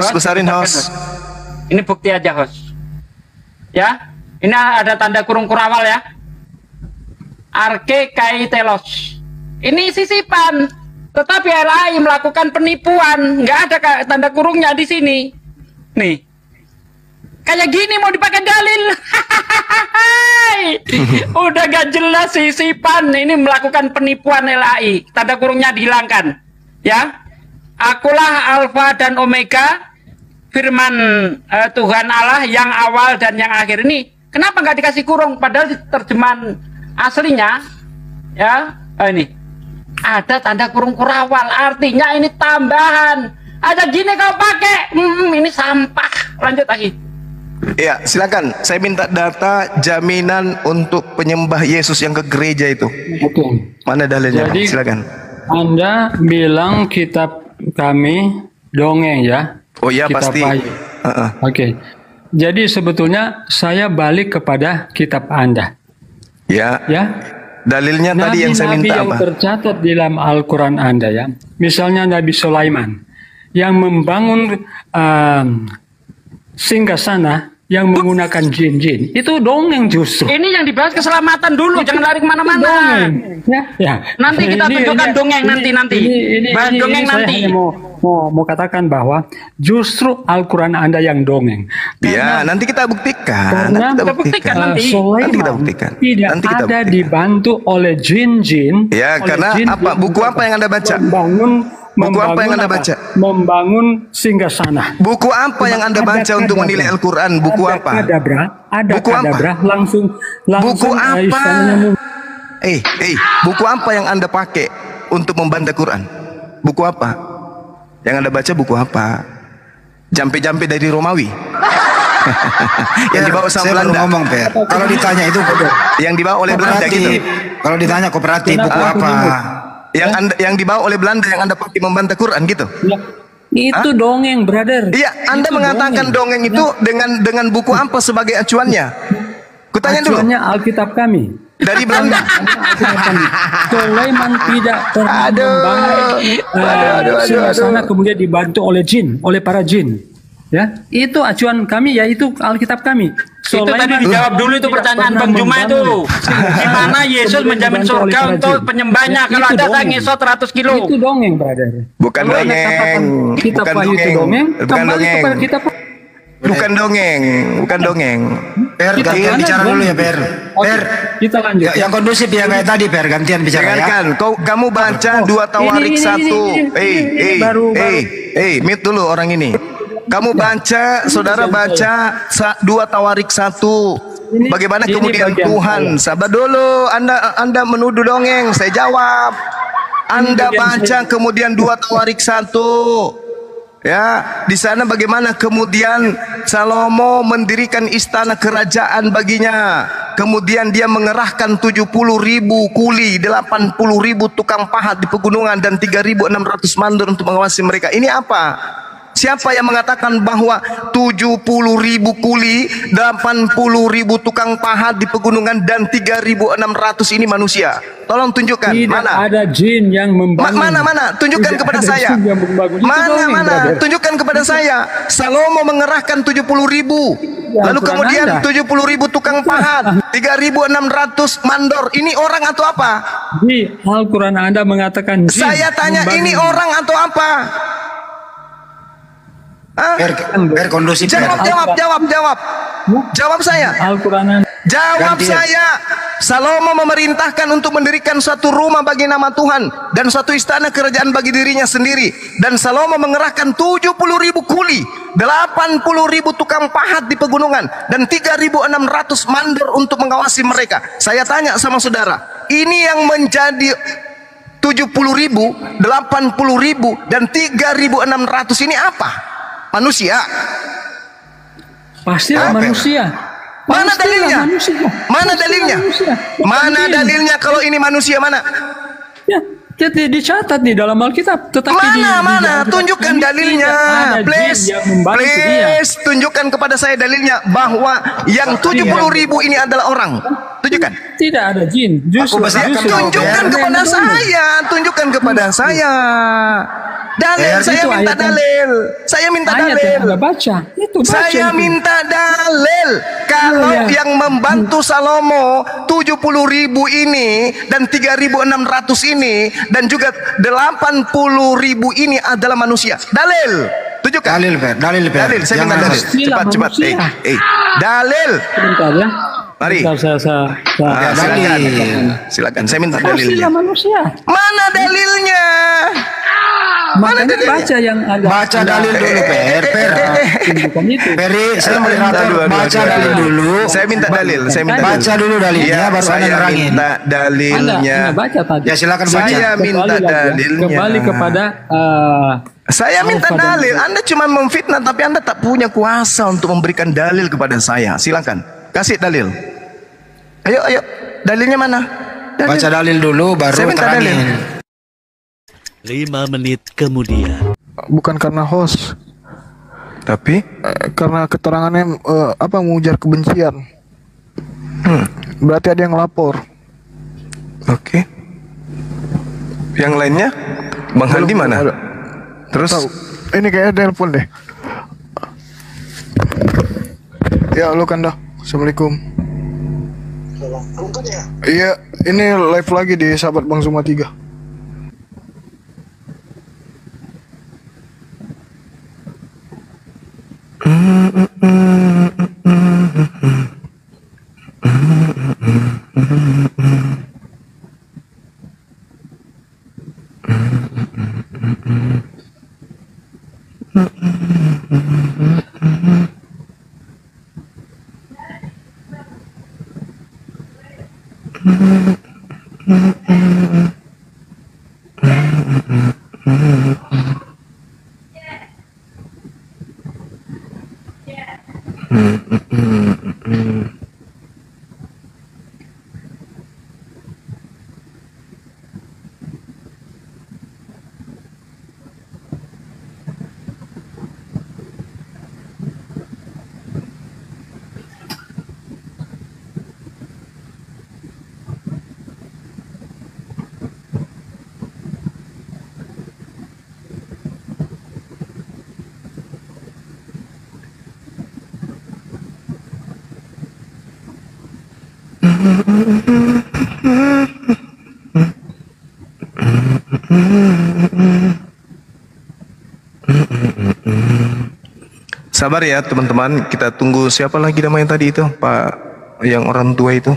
besarin besarkan, host. Ini bukti aja, host. Ya, ini ada tanda kurung kurawal ya. Arke kai telos. Ini sisipan. Tetapi LAI melakukan penipuan, nggak ada tanda kurungnya di sini. Nih, kayak gini mau dipakai dalil. Udah gak jelas sisipan. Ini melakukan penipuan LAI. Tanda kurungnya dihilangkan. Ya, akulah Alfa dan Omega, firman Tuhan Allah yang awal dan yang akhir. Ini kenapa nggak dikasih kurung? Padahal di terjemahan aslinya, ya, ini ada tanda kurung kurawal, artinya ini tambahan. Ada gini kau pakai, ini sampah. Lanjut lagi. Ya, silakan. Saya minta data jaminan untuk penyembah Yesus yang ke gereja itu. Oke. Mana dalilnya? Jadi, Silakan. Anda bilang kitab kami dongeng ya? Oh ya, Kitab pasti. Wahyu. Oke. Jadi sebetulnya saya balik kepada kitab Anda. Ya. Ya. Dalilnya tadi yang saya Nabi-nabi minta yang apa? tercatat di dalam Al-Quran Anda ya. Misalnya Nabi Sulaiman yang membangun singgasana yang menggunakan jin-jin. Itu dongeng justru. Ini yang dibahas keselamatan dulu, jangan lari kemana-mana. Dongeng. Ya. Nanti kita tunjukkan dongeng nanti. Bahas dongeng saya nanti. hanya mau katakan bahwa justru Al-Quran Anda yang dongeng. Ya, nanti kita buktikan. Karena Nanti kita kita buktikan buktikan. nanti. Sulaiman Nanti kita buktikan. tidak Nanti kita ada buktikan. dibantu oleh jin-jin. Ya, oleh karena jin apa? Buku apa yang Anda baca? Buku apa yang Anda baca? Membangun singgasana. Buku apa yang Anda baca untuk menilai Al-Quran? Buku apa? Ada Buku apa? kadabra, langsung Buku apa? istilahnya Buku apa yang Anda pakai untuk membantah Quran? Buku apa? Yang Anda baca buku apa? Jampe-jampe dari Romawi? Yang dibawa sama Saya baru Belanda? ngomong, Per. Kalau ditanya itu Yang dibawa oleh Belanda gitu? kooperatif. Kalau ditanya kooperatif, buku Kenapa aku apa? nyebut? Yang dibawa oleh Belanda yang Anda pakai membantah Quran gitu? Ya, itu dongeng, brother. Iya, Anda Itu mengatakan dongeng itu dengan buku apa sebagai acuannya? Kutanya dulu. Acuannya Alkitab kami. Dari Belanda. Sulaiman tidak pernah membangun singgasana kemudian dibantu oleh jin, oleh para jin. Ya, itu acuan kami, yaitu Alkitab kami. Itu tadi dijawab dulu itu pertanyaan Bang Juma itu. Gimana Yesus menjamin surga untuk penyembahnya kalau ada yang ngesot 100 kilo? Itu dongeng, brother. Bukan Kalau Anda dongeng. katakan kitab Bukan Wahyu itu dongeng. dongeng, Bukan kembali dongeng. kepada kitab. Bukan dongeng, bukan dongeng. Per, Kita gantian mana bicara dong? dulu ya, Per. Oke, Per, kita lanjut. yang kondusif ya kayak tadi, Per. Gantian bicara ya. Dengarkan, kamu baca 2 Tawarik ini, 1. ini, baru. Mute dulu orang ini. Kamu baca, saudara baca 2 Tawarik 1. Bagaimana ini kemudian bagian Tuhan? Sabar dulu, Anda menuduh dongeng, saya jawab. Anda baca kemudian 2 Tawarik 1. Ya, di sana bagaimana kemudian Salomo mendirikan istana kerajaan baginya. Kemudian dia mengerahkan 70.000 kuli, 80.000 tukang pahat di pegunungan dan 3.600 mandor untuk mengawasi mereka. Ini apa? Siapa yang mengatakan bahwa 70.000 kuli, 80.000 tukang pahat di pegunungan dan 3.600 ini manusia? Tolong tunjukkan. Tidak Mana? ada jin yang membangun. Mana? Tunjukkan Tidak kepada ada saya. jin yang membangun. Itu dongeng, Mana? brother. Tunjukkan kepada saya. Salomo mengerahkan 70.000. Lalu Al-Quran kemudian Anda. 70.000 tukang pahat, 3.600 mandor. Ini orang atau apa? Di Al-Quran Anda mengatakan jin Saya tanya, membangun. ini orang atau apa? Hah? Per kondusif. Jawab, Per. jawab. Jawab saya. Al-Quran Anda. Jawab Ganti. saya. Salomo memerintahkan untuk mendirikan suatu rumah bagi nama Tuhan dan suatu istana kerajaan bagi dirinya sendiri. Dan Salomo mengerahkan 70.000 kuli, 80.000 tukang pahat di pegunungan, dan 3.600 mandor untuk mengawasi mereka. Saya tanya sama saudara, ini yang menjadi 70.000, 80.000 dan 3.600 ini apa? Manusia? Pastilah Apa? manusia. Mana Pastilah dalilnya? manusia. Mana Pastilah dalilnya? manusia. Bukan Mana jin. dalilnya kalau ini manusia? Mana? Ya, jadi dicatat di dalam Alkitab. Tetapi di Mana? Alkitab Tunjukkan ini dalilnya. tidak ada jin Please. yang membantu dia. Please. Tunjukkan kepada saya dalilnya bahwa yang 70.000 ini adalah orang. Tunjukkan. Tidak ada jin. Justru, Aku pasti akan Tunjukkan Anda kepada saya. Tunjukkan kepada saya. Dalil. Ayat Saya itu minta ayat yang- dalil. Saya minta Ayat yang dalil. Anda baca. Itu baca Saya itu. minta dalil kalau Iya. yang membantu Salomo 70.000 ini dan 3.600 ini dan juga 80.000 ini adalah manusia. Dalil. Tunjukkan. Dalil, Per. Dalil, Per. Dalil. Saya minta Jangan dalil. pastilah Cepat. manusia. Dalil. Sebentar ya. Mari. Sebentar, saya Ah, silakan. dalil. Silakan. Saya minta dalilnya. pastilah manusia. Mana dalilnya? Makanya baca yang ada. Baca dalil dulu, Per. Per. Tunjukkan itu. Peri, saya melihat Aduh, baca dalil dulu. Saya minta dalil. Saya minta dalil. Baca dulu dalilnya, Iya, baru Anda saya nerangin. minta dalilnya. Anda baca tadi. Ya silakan baca. Saya minta Kembali lagi ya. dalilnya. Kembali kepada Saya minta Alfa dan dalil. Omega. Anda cuma memfitnah, tapi Anda tak punya kuasa untuk memberikan dalil kepada saya. Silakan, kasih dalil. Ayo, dalilnya mana? Dalil. Baca dalil dulu, baru Saya minta terangin. dalil. 5 menit kemudian. Bukan karena host, Tapi, karena keterangannya mengujar kebencian. Berarti ada yang lapor. oke. Yang lainnya, Bang Handi Belum mana? ada. Terus, Tahu. Ini kayaknya telepon deh. Ya, lu kan dah. Assalamualaikum. Iya, ini live lagi di Sahabat Bang Zuma 3. sabar ya teman-teman. Kita tunggu siapa lagi namanya tadi itu, Pak, yang orang tua itu.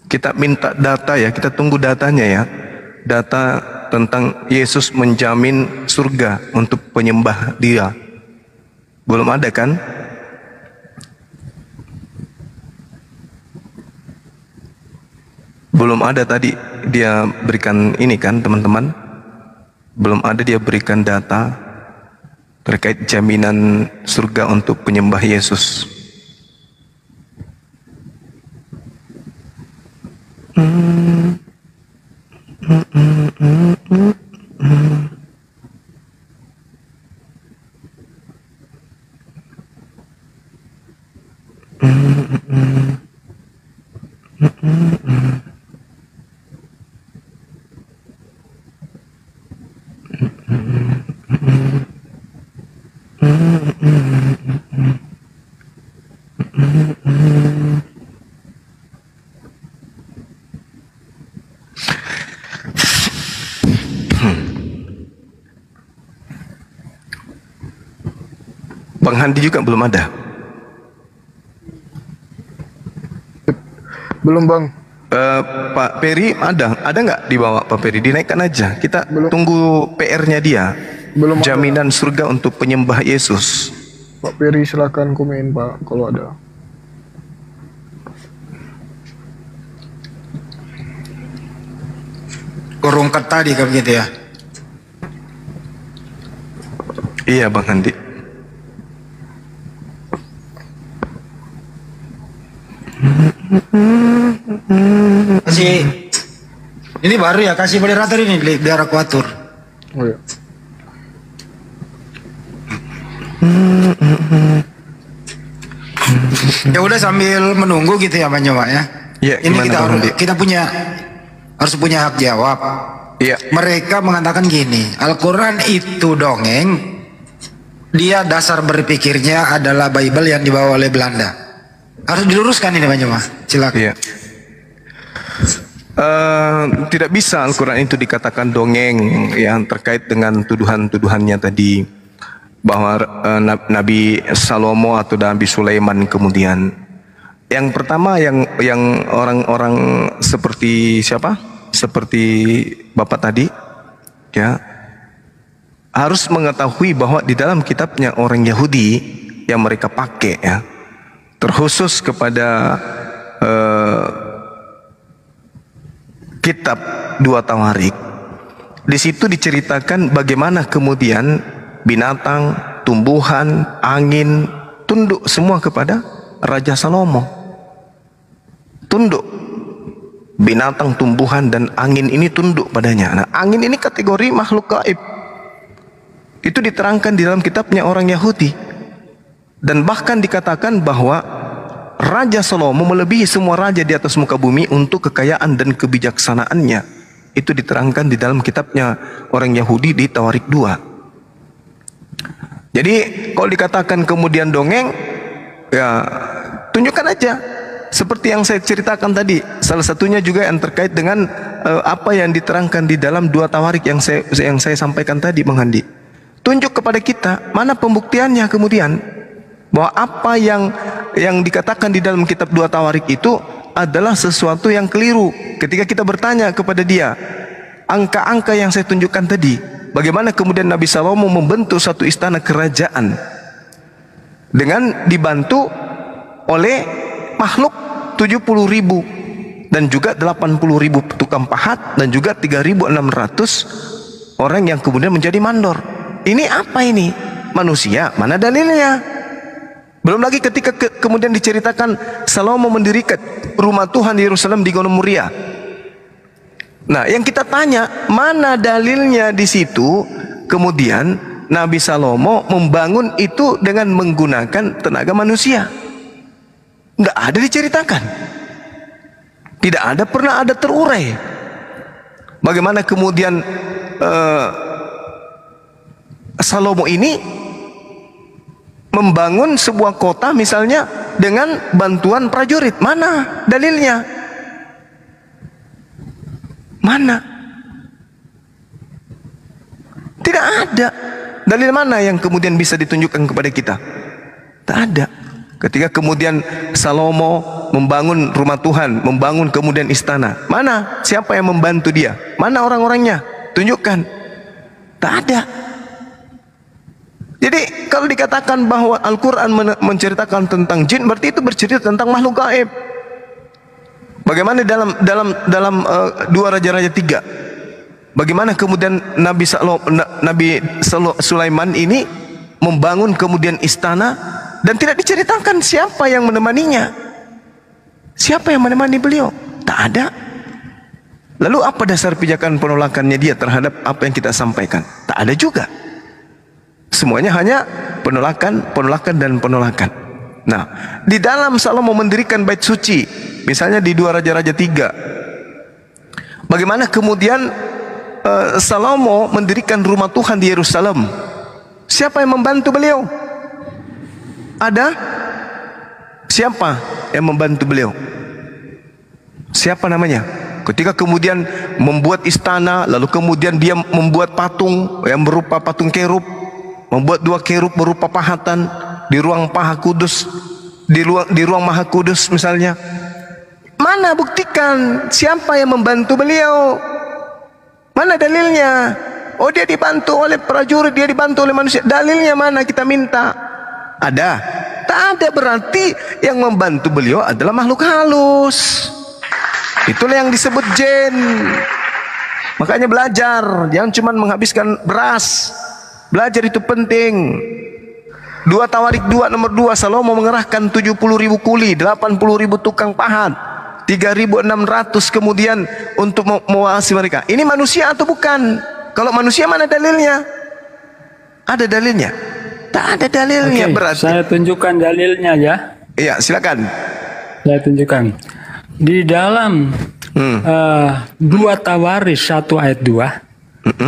Kita minta data ya, kita tunggu datanya ya. Data tentang Yesus menjamin surga untuk penyembah dia. Belum ada kan? Belum ada tadi dia berikan ini kan teman-teman. Belum ada dia berikan data terkait jaminan surga untuk penyembah Yesus. Bang Handi juga belum ada. Belum bang. Pak Peri ada nggak dibawa Pak Peri? Dinaikkan aja. Kita Belum. tunggu PR-nya dia. Belum ada. Jaminan surga untuk penyembah Yesus. Pak Peri silakan komen Pak kalau ada. Kurungket tadi kan gitu ya. Iya Bang Handi. Kasih ini baru ya, kasih moderator ini biar aku atur. Oh ya. Ya udah sambil menunggu gitu ya Pak Nyowa ya. Iya, Ini gimana, kita Bang Handi? kita harus punya hak jawab. Iya. Mereka mengatakan gini, Al-Quran itu dongeng, dia dasar berpikirnya adalah Bible yang dibawa oleh Belanda. Harus diluruskan ini Pak Nyowa. Silakan. Iya. Tidak bisa Al-Quran itu dikatakan dongeng yang terkait dengan tuduhan-tuduhannya tadi bahwa Nabi Salomo atau Nabi Sulaiman kemudian. Yang pertama yang orang-orang seperti siapa? Seperti Bapak tadi ya harus mengetahui bahwa di dalam kitabnya orang Yahudi yang mereka pakai ya terkhusus kepada kitab Dua Tawarik, di situ diceritakan bagaimana kemudian binatang, tumbuhan, angin tunduk semua kepada Raja Salomo. Tunduk. Binatang, tumbuhan dan angin ini tunduk padanya. Nah, angin ini kategori makhluk gaib. Itu diterangkan di dalam kitabnya orang Yahudi. Dan bahkan dikatakan bahwa Raja Salomo melebihi semua raja di atas muka bumi untuk kekayaan dan kebijaksanaannya. Itu diterangkan di dalam kitabnya orang Yahudi di Tawarik 2. Jadi kalau dikatakan kemudian dongeng, ya tunjukkan aja. Seperti yang saya ceritakan tadi, salah satunya juga yang terkait dengan apa yang diterangkan di dalam Dua Tawarik yang saya sampaikan tadi, Bang Handi. Tunjuk kepada kita mana pembuktiannya kemudian bahwa apa yang dikatakan di dalam kitab Dua Tawarik itu adalah sesuatu yang keliru. Ketika kita bertanya kepada dia, angka-angka yang saya tunjukkan tadi, bagaimana kemudian Nabi Salomo membentuk satu istana kerajaan dengan dibantu oleh makhluk 70.000 dan juga 80.000 tukang pahat dan juga 3.600 orang yang kemudian menjadi mandor. Ini apa ini? Manusia, mana dalilnya? Belum lagi ketika kemudian diceritakan Salomo mendirikan rumah Tuhan di Yerusalem di Gunung Muria. Nah, yang kita tanya, mana dalilnya di situ? Kemudian Nabi Salomo membangun itu dengan menggunakan tenaga manusia. Nggak ada diceritakan. Tidak ada pernah ada terurai. Bagaimana kemudian Salomo ini membangun sebuah kota misalnya dengan bantuan prajurit. Mana dalilnya? Mana? Tidak ada. Dalil mana yang kemudian bisa ditunjukkan kepada kita? Tak ada. Ketika kemudian Salomo membangun rumah Tuhan, membangun kemudian istana, mana? Siapa yang membantu dia? Mana orang-orangnya? Tunjukkan. Tak ada. Jadi kalau dikatakan bahwa Al-Quran menceritakan tentang jin, berarti itu bercerita tentang makhluk gaib. Bagaimana dalam Dua Raja-Raja 3? Bagaimana kemudian Nabi Sulaiman ini membangun kemudian istana dan tidak diceritakan siapa yang menemaninya. Siapa yang menemani beliau? Tak ada. Lalu apa dasar pijakan penolakannya dia terhadap apa yang kita sampaikan? Tak ada juga. Semuanya hanya penolakan, penolakan dan penolakan. Nah, di dalam Salomo mendirikan bait suci, misalnya di Dua Raja-Raja 3. Bagaimana kemudian Salomo mendirikan rumah Tuhan di Yerusalem? Siapa yang membantu beliau? Ada? Siapa yang membantu beliau? Siapa namanya? Ketika kemudian membuat istana, lalu kemudian dia membuat patung yang berupa patung kerub, membuat 2 kerub berupa pahatan, di ruang Paha Kudus, di ruang Maha Kudus misalnya. Mana buktikan siapa yang membantu beliau? Mana dalilnya? Oh, dia dibantu oleh prajurit, dia dibantu oleh manusia. Dalilnya mana, kita minta? Ada? Tak ada, berarti yang membantu beliau adalah makhluk halus. Itulah yang disebut jin. Makanya belajar, jangan cuma menghabiskan beras. Belajar itu penting. 2 Tawarik 2 nomor 2, Salomo mengerahkan 70.000 kuli, 80.000 tukang pahat, 3.600 kemudian untuk mewasi mereka. Ini manusia atau bukan? Kalau manusia mana dalilnya? Ada dalilnya? Tak ada dalilnya. Oke, berarti. saya tunjukkan dalilnya ya. Iya, silakan. Saya tunjukkan. Di dalam 2 Tawarik 1 ayat 2,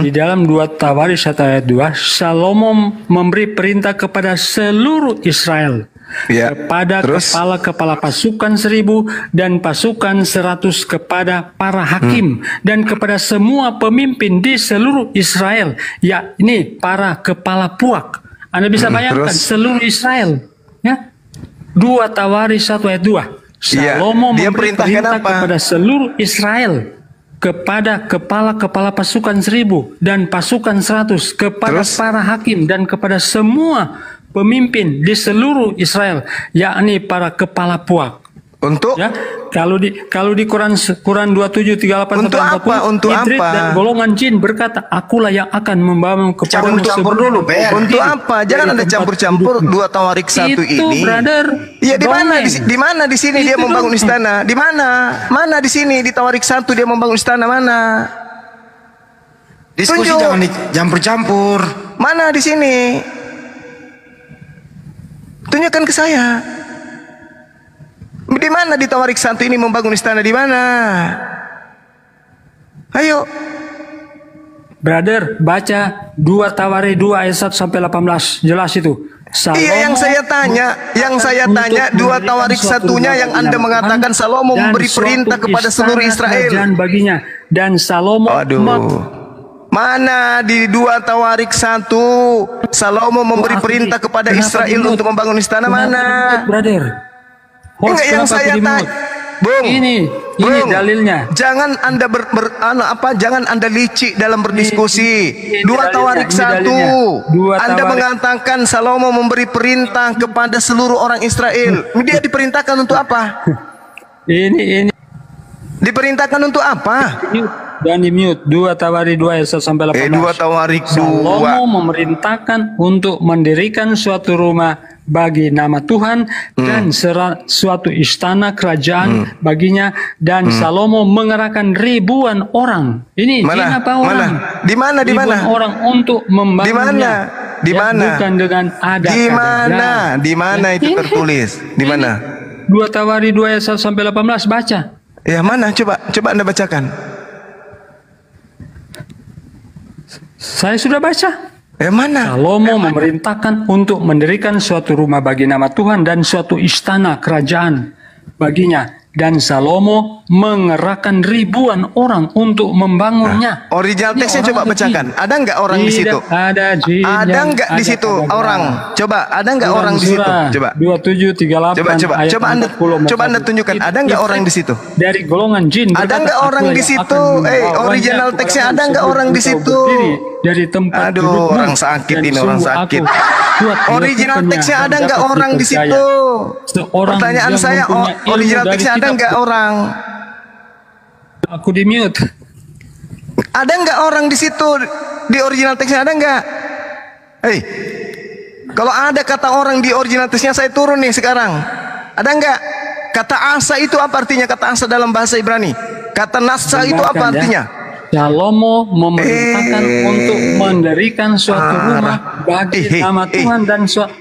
di dalam 2 Tawarik 1 ayat 2, Salomo memberi perintah kepada seluruh Israel, Ya. kepada Terus? kepala-kepala pasukan 1000 dan pasukan 100, kepada para hakim dan kepada semua pemimpin di seluruh Israel, yakni para kepala puak. Anda bisa bayangkan Terus? seluruh Israel, ya. 2 Tawarik 1 ayat 2. Iya, Salomo dia memberi perintahkan perintah apa? kepada seluruh Israel, kepada kepala-kepala pasukan 1000 dan pasukan 100, kepada Terus? para hakim dan kepada semua pemimpin di seluruh Israel, yakni para kepala puak. Untuk Ya, kalau di Quran 27:38 Untuk sampai 40, apa? Untuk Idris apa? dan golongan jin berkata, akulah yang akan membawamu kepadamu Campur-campur sebelum dulu, Ben. Untuk berdiri apa? Jangan dari ada tempat campur-campur dudukmu." 2 Tawarik 1 Itu, ini. brother. Iya, di mana? Dongeng. Di mana di sini dia Itu membangun dongeng. istana? Di mana? Mana di sini di Tawarik 1 dia membangun istana mana? Diskusi Tunjuk. jangan dicampur-campur. Mana di sini? Tunjukkan ke saya. Di mana di Tawarik 1 ini membangun istana, di mana? Ayo. Brother, baca 2 Tawarik 2 ayat 1 sampai 18. Jelas itu. Salomo Iya, yang saya tanya untuk 2 mendirikan Tawarik suatu 1-nya rumah yang bagi Anda nama mengatakan Tuhan Salomo dan memberi suatu perintah kepada seluruh istana Israel. kerajaan baginya, dan Salomo Mana di 2 Tawarik 1 Salomo memberi perintah kepada Israel untuk membangun istana, mana? Brother. Enggak, yang saya tanya, Bung. Ini Bung, dalilnya. Jangan Anda jangan Anda licik dalam berdiskusi. Ini 2 dalilnya, Tawarik ini 1. dalilnya. 2 Anda Tawarik. mengatakan Salomo memberi perintah kepada seluruh orang Israel. Dia diperintahkan untuk apa? Ini Diperintahkan untuk apa? dan di mute 2 Tawarik 2 ayat 1 sampai 18. 2 Tawarik 2. Salomo memerintahkan untuk mendirikan suatu rumah bagi nama Tuhan dan suatu istana kerajaan baginya, dan Salomo mengerahkan ribuan orang. Ini Mana? apa orang? Mana? Di mana? Di Ribuan mana? orang untuk membangunnya. Di mana? Di Ya, mana? bukan dengan ada. Di mana? Di mana itu Ini. tertulis? Di mana? 2 Tawarik 2 ayat 1 sampai 18, baca. Ya, mana? Coba Anda bacakan. Saya sudah baca. Mana? Salomo memerintahkan untuk mendirikan suatu rumah bagi nama Tuhan dan suatu istana kerajaan baginya, dan Salomo mengerahkan ribuan orang untuk membangunnya. Original Ini teksnya orang coba atau bacakan. jin? Ada nggak orang di Tidak situ? ada jin. Ada yang nggak di ada situ pada orang? Quran. Coba, ada nggak orang di situ? Coba. 27:38 ayat Coba Anda 40. tunjukkan. Ada nggak orang di situ? Dari golongan jin. Ada berkata, nggak orang "Akulah di yang situ? akan membawanya Original teksnya ada nggak kepadamu orang di sebelum situ? engkau berdiri dari tempat Aduh, dudukmu, orang sakit dan ini, orang sungguh sakit. aku kuat Original melakukannya teksnya ada dan nggak dapat orang di dipercaya." situ? Seorang Pertanyaan yang saya, mempunyai ilmu original dari teksnya ada kitab- nggak orang? Aku di mute. Ada nggak orang di situ? Di original teksnya ada nggak? Hei, kalau ada kata orang di original teksnya, saya turun nih sekarang. Ada nggak? Kata asa itu apa artinya? Kata asa dalam bahasa Ibrani. Kata nasa itu apa Dengarkan, ya. artinya? Salomo memerintahkan untuk mendirikan suatu rumah bagi nama Tuhan dan suatu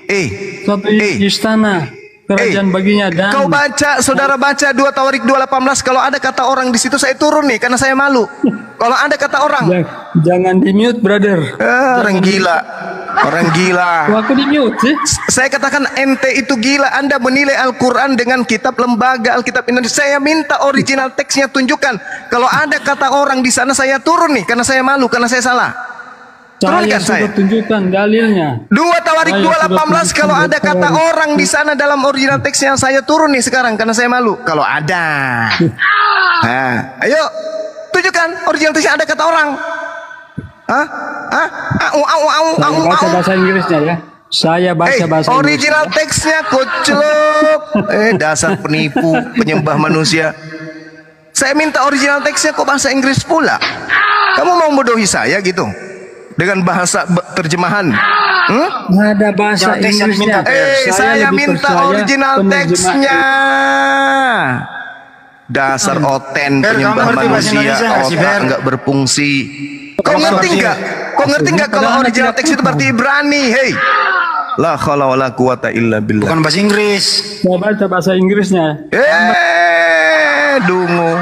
istana kerajaan baginya, dan Kau baca, saudara baca 2 Tawarik 2:18. Kalau ada kata orang di situ, saya turun nih karena saya malu. Kalau ada kata orang, Jangan di mute, brother. orang gila, orang gila. Aku di mute sih. Saya katakan ente itu gila. Anda menilai Al-Quran dengan kitab lembaga Alkitab Indonesia. Saya minta original teksnya tunjukkan. Kalau ada kata orang di sana, saya turun nih karena saya malu, karena saya salah. Turunkan sudah saya. tunjukkan dalilnya. 2 Tawarik Saya 2:18 kalau ada kata orang di sana dalam original teksnya, saya turun nih sekarang karena saya malu. Kalau ada. Nah, ayo tunjukkan original teksnya ada kata orang. Hah? Hah? Saya baca bahasa Inggrisnya ya. Saya baca bahasa Inggris. Original teksnya koclok. Dasar penipu, penyembah manusia. Saya minta original teksnya kok bahasa Inggris pula. Kamu mau membodohi saya gitu? Dengan bahasa terjemahan. Nggak ada bahasa Inggrisnya. Saya lebih minta percaya original penerjemah teksnya. Dasar oten penyembah kamu ngerti bahasa manusia, Indonesia nggak sih, otak Fer? nggak berfungsi. Kau ngerti nggak? Kau ngerti nggak kalau Padahal original tidak teks itu berarti Ibrani? Hei, la khala wala quwata illa billah. Bukan bahasa Inggris. Saya baca bahasa Inggrisnya. Dungu.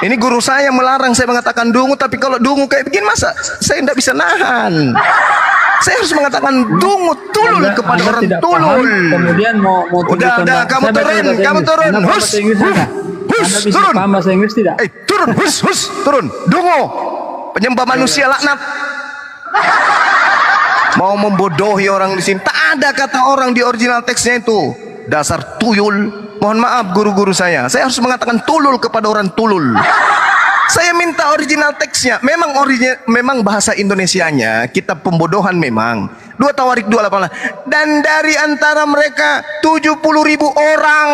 Ini guru saya melarang saya mengatakan dungu, tapi kalau dungu kayak begini masa saya tidak bisa nahan. Saya harus mengatakan dungu tulul kepada Anda orang tidak tulul. paham, kemudian mau tunjukkan Udah, kamu turun. Hus, Anda bisa turun. paham bahasa Inggris tidak? Turun, turun. Dungu. Penyembah manusia laknat. Mau membodohi orang di sini. Tak ada kata orang di original teksnya itu. Dasar tuyul. Mohon maaf guru-guru saya harus mengatakan tulul kepada orang tulul. Saya minta original teksnya. Memang bahasa Indonesianya kitab pembodohan memang. 2 Tawarik 2:18. Dan dari antara mereka 70.000 orang.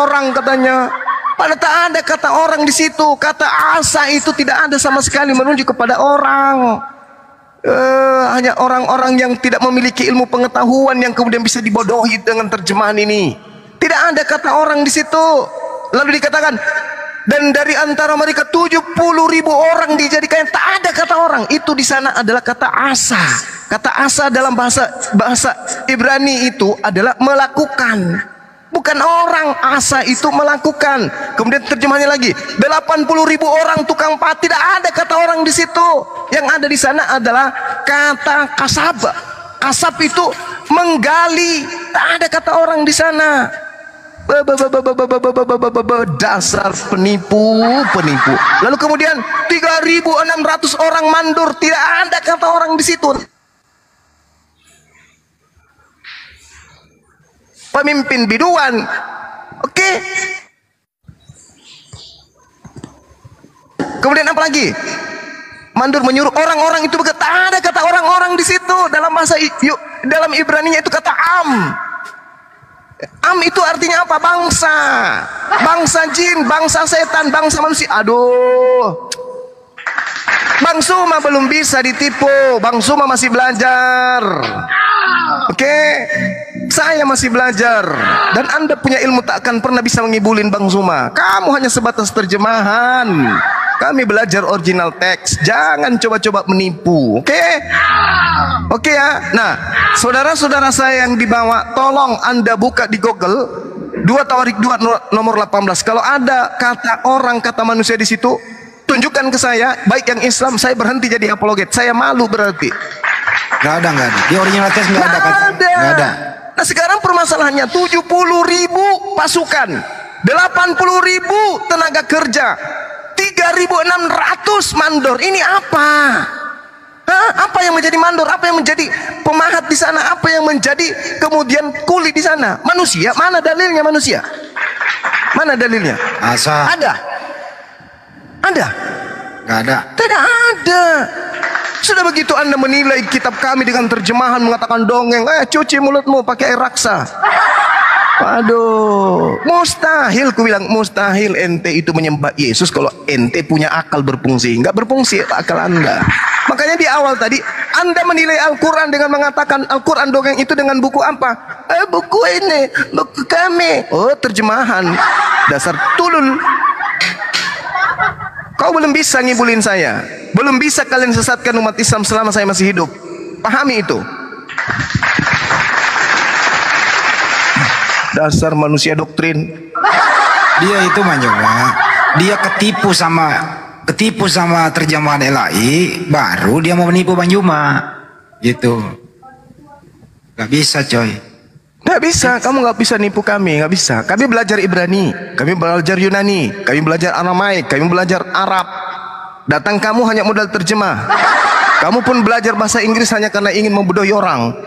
Orang katanya. Padahal tak ada kata orang di situ. Kata asa itu tidak ada sama sekali menunjuk kepada orang. Hanya orang-orang yang tidak memiliki ilmu pengetahuan yang kemudian bisa dibodohi dengan terjemahan ini. Tidak ada kata orang di situ. Lalu dikatakan, dan dari antara mereka 70.000 orang dijadikan, tak ada kata orang. Itu di sana adalah kata asa. Kata asa dalam bahasa Ibrani itu adalah melakukan. Bukan orang, asa itu melakukan. Kemudian terjemahnya lagi, 80.000 orang tukang pahat, tidak ada kata orang di situ. Yang ada di sana adalah kata kasab. Kasab itu menggali, tak ada kata orang di sana. Dasar penipu. Lalu kemudian 3.600 orang mandur, tidak ada kata orang di situ. Pemimpin biduan. Oke. Kemudian apa lagi? Mandur menyuruh orang-orang itu berkata, tak ada kata orang-orang di situ. Dalam bahasa dalam Ibraninya itu kata am. Am itu artinya apa? Bangsa. Bangsa jin, bangsa setan, bangsa manusia. Aduh. Bang Suma belum bisa ditipu. Bang Suma masih belajar. Oke. Saya masih belajar. Dan Anda punya ilmu tak akan pernah bisa mengibulin Bang Suma. Kamu hanya sebatas terjemahan. Kami belajar original teks. Jangan coba-coba menipu. Oke? Oke ya. Nah, saudara-saudara saya yang dibawa, tolong Anda buka di Google 2 Tawarik 2 nomor 18. Kalau ada kata orang, kata manusia di situ, tunjukkan ke saya. Baik yang Islam, saya berhenti jadi apologet. Saya malu berarti. Gak ada. Di original teks gak ada kata. Gak ada. Nah sekarang permasalahannya 70.000 pasukan, 80.000 tenaga kerja, 3.600 mandor. Ini apa? Apa yang menjadi mandor? Apa yang menjadi pemahat di sana? Apa yang menjadi kemudian kuli di sana? Manusia? Mana dalilnya manusia? Mana dalilnya? Asa. Ada? Ada? Gak ada. Tidak ada. Sudah begitu Anda menilai kitab kami dengan terjemahan mengatakan dongeng, cuci mulutmu pakai air raksa. Waduh, mustahil, ku bilang mustahil ente itu menyembah Yesus kalau ente punya akal berfungsi. Enggak berfungsi akal Anda. Makanya di awal tadi Anda menilai Al-Quran dengan mengatakan Al-Quran dongeng itu dengan buku apa? Buku ini, buku kami. Oh, terjemahan. Dasar tulul. Kau belum bisa ngibulin saya. Belum bisa kalian sesatkan umat Islam selama saya masih hidup. Pahami itu. Dasar manusia doktrin. Dia itu mencoba. Dia ketipu sama terjemahan LAI, baru dia mau menipu Bang Juma. Gitu. Gak bisa coy. Nggak bisa, kamu nggak bisa nipu kami, nggak bisa. Kami belajar Ibrani, kami belajar Yunani, kami belajar Aramaik, kami belajar Arab. Datang kamu hanya modal terjemah. Kamu pun belajar bahasa Inggris hanya karena ingin membodohi orang.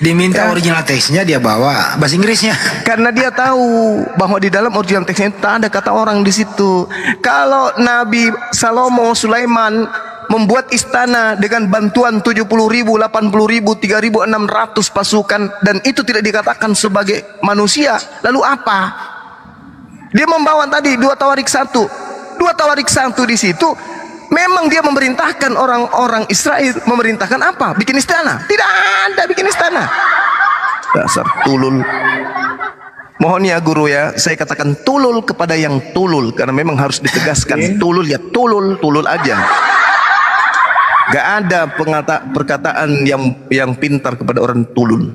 Diminta original teksnya, dia bawa bahasa Inggrisnya. Karena dia tahu bahwa di dalam original teksnya itu tak ada kata orang di situ. Kalau Nabi Salomo, Sulaiman membuat istana dengan bantuan 70.000, 80.000, 3.600 pasukan, dan itu tidak dikatakan sebagai manusia, lalu apa? Dia membawa tadi 2 tawarik 1. 2 tawarik 1 di situ. Memang dia memerintahkan orang-orang Israel, memerintahkan apa? Bikin istana? Tidak ada bikin istana. Dasar tulul. Mohon ya guru ya, saya katakan tulul kepada yang tulul, karena memang harus ditegaskan. Tulul ya tulul aja. Gak ada perkataan yang pintar kepada orang tulul.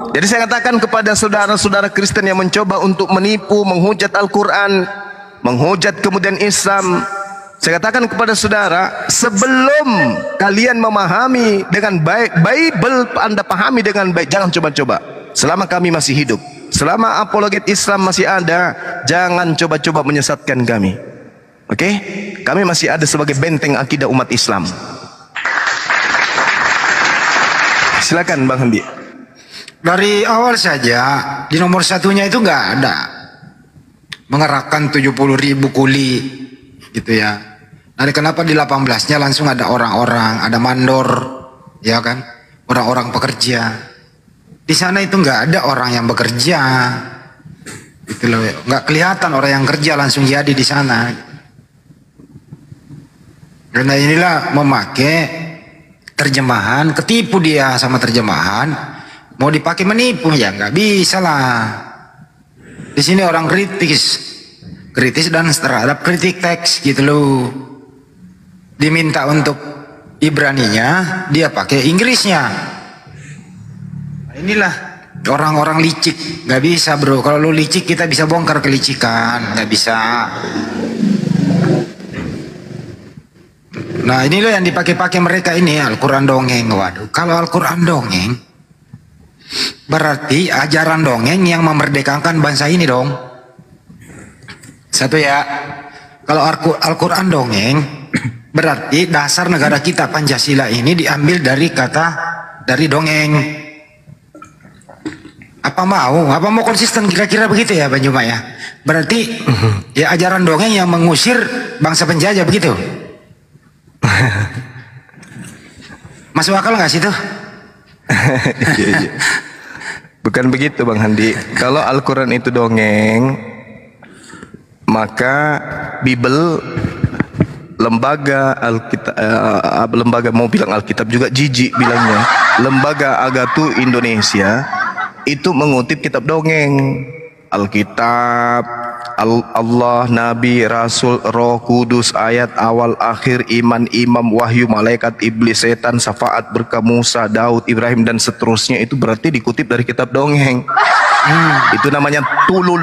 Jadi saya katakan kepada saudara-saudara Kristen yang mencoba untuk menipu, menghujat Al-Quran, menghujat kemudian Islam, saya katakan kepada saudara, sebelum kalian memahami dengan baik Bible, Anda pahami dengan baik, jangan coba-coba. Selama kami masih hidup, selama apologet Islam masih ada, jangan coba-coba menyesatkan kami. Oke? Kami masih ada sebagai benteng akidah umat Islam. Silakan Bang Handi. Dari awal saja di nomor 1-nya itu nggak ada mengerahkan 70.000 kuli gitu ya. Nah, kenapa di 18-nya langsung ada orang-orang, ada mandor, ya kan? Orang-orang pekerja. Di sana itu nggak ada orang yang bekerja, gitu loh. Nggak kelihatan orang yang kerja langsung jadi di sana. Karena inilah memakai terjemahan, ketipu dia sama terjemahan, mau dipakai menipu ya nggak bisa lah. Di sini orang kritis dan terhadap kritik teks gitu loh. Diminta untuk Ibraninya, dia pakai Inggrisnya. Nah, inilah orang-orang licik, nggak bisa bro. Kalau lu licik kita bisa bongkar kelicikan, nggak bisa. Nah inilah yang dipakai-pakai mereka ini Al-Quran dongeng. Waduh, kalau Al-Quran dongeng berarti ajaran dongeng yang memerdekakan bangsa ini dong. Satu ya, kalau Al-Quran dongeng berarti dasar negara kita Pancasila ini diambil dari dongeng. Apa mau konsisten kira-kira begitu ya Bang Juma ya? Berarti ya ajaran dongeng yang mengusir bangsa penjajah begitu. Masuk akal nggak sih tuh? Bukan begitu Bang Handi. Kalau Al-Quran itu dongeng, maka Bible, lembaga Alkitab, lembaga mau bilang Alkitab juga jijik bilangnya, lembaga Agatu Indonesia itu mengutip kitab dongeng. Alkitab, Allah, Nabi, Rasul, Roh Kudus, ayat awal akhir, iman, imam, wahyu, malaikat, iblis, setan, syafaat, berkah Musa, Daud, Ibrahim dan seterusnya, itu berarti dikutip dari kitab dongeng. Itu namanya tulul.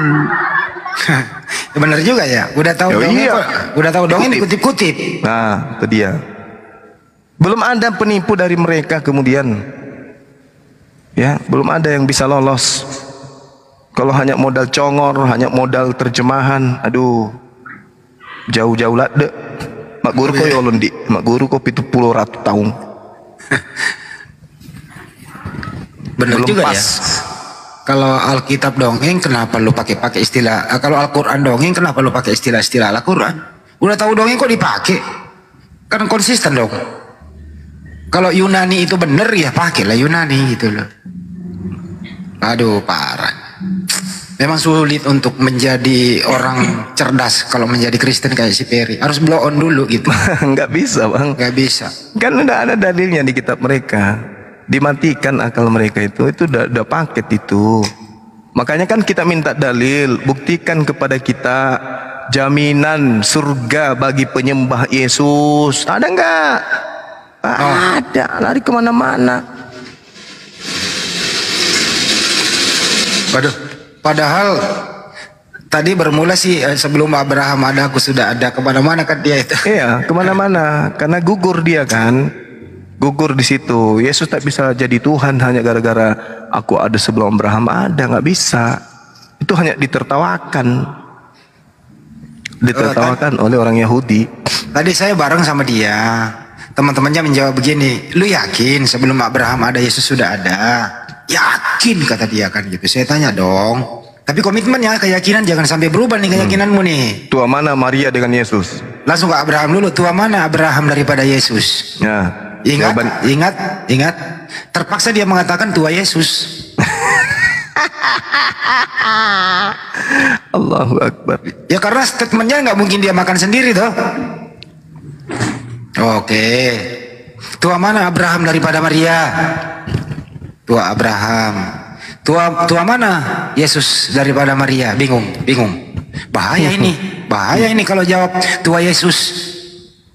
Benar juga ya. Udah tahu dongeng, iya. Udah tahu dongeng dikutip-kutip. Nah, itu dia. Belum ada penipu dari mereka kemudian. Ya, belum ada yang bisa lolos. Kalau hanya modal congor, hanya modal terjemahan, aduh, jauh-jauh lah deh. Mak guru ko yolon di, mak guru ko 70 tahun. Benar belum juga pas. Ya. Kalau Alkitab dongeng, kenapa lu pakai istilah? Kalau Al-Quran dongeng, kenapa lu pakai istilah-istilah Al-Quran? Udah tahu dongeng kok dipakai? Kan konsisten dong. Kalau Yunani itu bener ya pakailah Yunani gitu loh. Aduh parah. Memang sulit untuk menjadi orang cerdas kalau menjadi Kristen kayak si Peri. Harus blow on dulu gitu. Nggak bisa Bang. Nggak bisa. Kan udah ada dalilnya di kitab mereka. Dimatikan akal mereka itu udah paket itu. Makanya kan kita minta dalil, buktikan kepada kita jaminan surga bagi penyembah Yesus. Ada nggak? Ada, lari kemana-mana. Waduh, padahal tadi bermula sih sebelum Abraham ada aku sudah ada, kemana-mana kan dia itu. Iya, kemana-mana karena gugur dia kan, gugur di situ. Yesus tak bisa jadi Tuhan hanya gara-gara aku ada sebelum Abraham ada, nggak bisa. Itu hanya ditertawakan oleh orang Yahudi. Tadi saya bareng sama dia. Teman-temannya menjawab begini, lu yakin sebelum Abraham ada Yesus sudah ada? Yakin, kata dia kan gitu. Saya tanya dong, tapi komitmennya, keyakinan jangan sampai berubah nih keyakinanmu nih. Tua mana Maria dengan Yesus? Langsung ke Abraham dulu, tua mana Abraham daripada Yesus? Ya, Ingat. Terpaksa dia mengatakan tua Yesus. Allahu Akbar. Ya karena statementnya nggak mungkin dia makan sendiri toh. Oke. Tua mana Abraham daripada Maria? Tua Abraham. Tua mana Yesus daripada Maria? Bingung. Bahaya ini kalau jawab tua Yesus.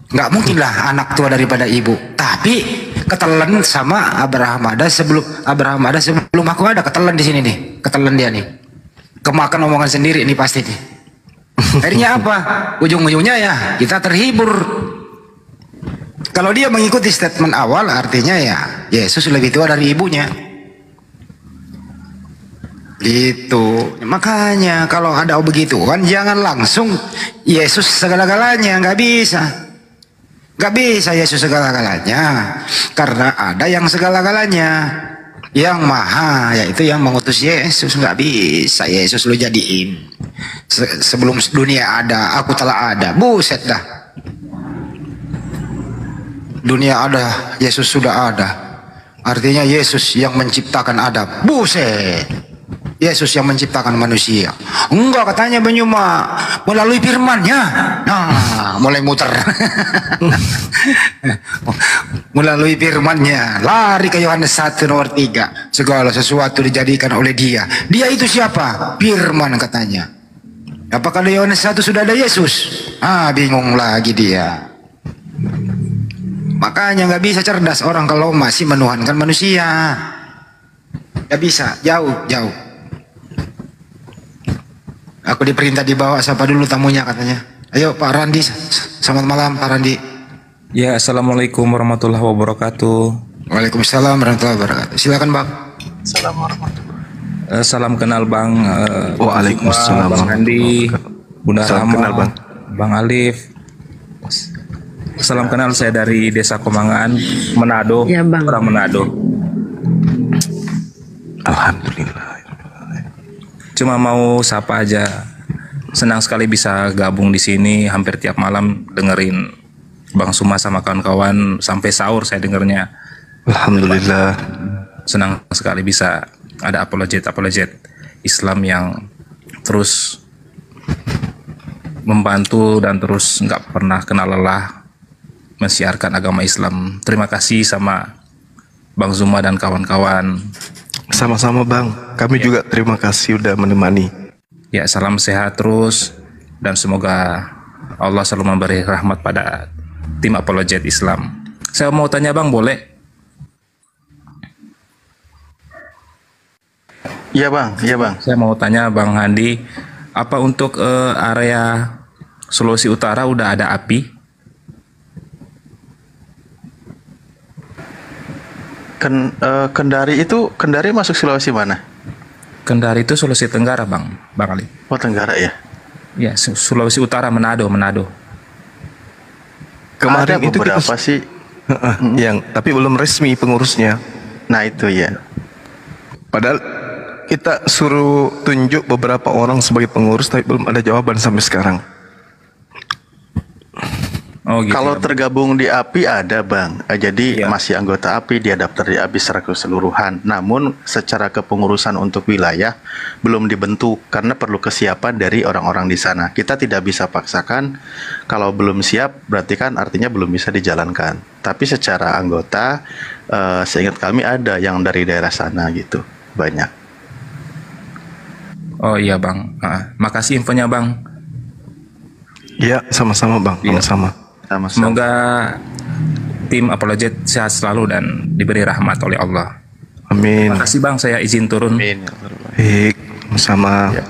Nggak mungkin lah anak tua daripada ibu. Tapi ketelan sama Abraham ada sebelum aku ada, ketelan di sini nih. Ketelan dia nih. Kemakan omongan sendiri nih pasti nih. Akhirnya apa? Ujung-ujungnya ya kita terhibur. Kalau dia mengikuti statement awal artinya ya Yesus lebih tua dari ibunya. Gitu. Makanya kalau ada begitu kan jangan langsung Yesus segala-galanya, nggak bisa. Gak bisa Yesus segala-galanya, karena ada yang segala-galanya, yang maha, yaitu yang mengutus Yesus. Gak bisa Yesus lu jadiin sebelum dunia ada, aku telah ada. Buset dah. Dunia ada, Yesus sudah ada. Artinya Yesus yang menciptakan Adam. Buset. Yesus yang menciptakan manusia. Enggak, katanya Banyuma melalui firman-Nya. Nah, mulai muter. Melalui firman-Nya. Lari ke Yohanes 1 nomor 3. Segala sesuatu dijadikan oleh Dia. Dia itu siapa? Firman katanya. Apakah di Yohanes 1 sudah ada Yesus? Bingung lagi dia. Makanya nggak bisa cerdas orang kalau masih menuhankan manusia. Nggak bisa, jauh. Aku diperintah dibawa, siapa dulu tamunya katanya. Ayo Pak Randi, selamat malam Pak Randi. Ya, assalamualaikum warahmatullahi wabarakatuh. Waalaikumsalam warahmatullahi wabarakatuh. Silakan Bang. Salam kenal Bang. Waalaikumsalam. Bang Andi, Bunda Salam Rama, kenal, Bang. Bang Alif. Salam kenal, saya dari Desa Komangan, Manado. Ya, Bang. Orang Manado. Alhamdulillah. Cuma mau sapa aja. Senang sekali bisa gabung di sini hampir tiap malam dengerin Bang Suma sama kawan-kawan sampai sahur saya dengernya. Alhamdulillah. Senang sekali bisa ada apologet Islam yang terus membantu dan terus nggak pernah kenal lelah mensiarkan agama Islam. Terima kasih sama Bang Zuma dan kawan-kawan. Sama-sama Bang, kami juga terima kasih udah menemani. Ya, salam sehat terus dan semoga Allah selalu memberi rahmat pada tim apologet Islam. Saya mau tanya Bang, boleh? Iya Bang. Saya mau tanya Bang Handi, apa untuk area Sulawesi Utara udah ada API? Kendari masuk Sulawesi mana? Kendari itu Sulawesi Tenggara Bang Ali. Oh Tenggara ya? Ya, Sulawesi Utara, Manado. Kemarin ada itu beberapa sih yang tapi belum resmi pengurusnya. Nah itu ya. Padahal kita suruh tunjuk beberapa orang sebagai pengurus tapi belum ada jawaban sampai sekarang. Oh, gitu Kalau ya, tergabung di API ada Bang, jadi Ya. masih anggota API, dia daftar di API secara keseluruhan. Namun secara kepengurusan untuk wilayah belum dibentuk karena perlu kesiapan dari orang-orang di sana. Kita tidak bisa paksakan, kalau belum siap berarti kan artinya belum bisa dijalankan. Tapi secara anggota, seingat kami ada yang dari daerah sana gitu, banyak. Oh iya Bang, makasih infonya Bang. Ya, sama-sama Bang, Iya. sama-sama. Semoga tim apologet sehat selalu dan diberi rahmat oleh Allah. Amin. Terima kasih Bang, saya izin turun. Baik, sama. Ya.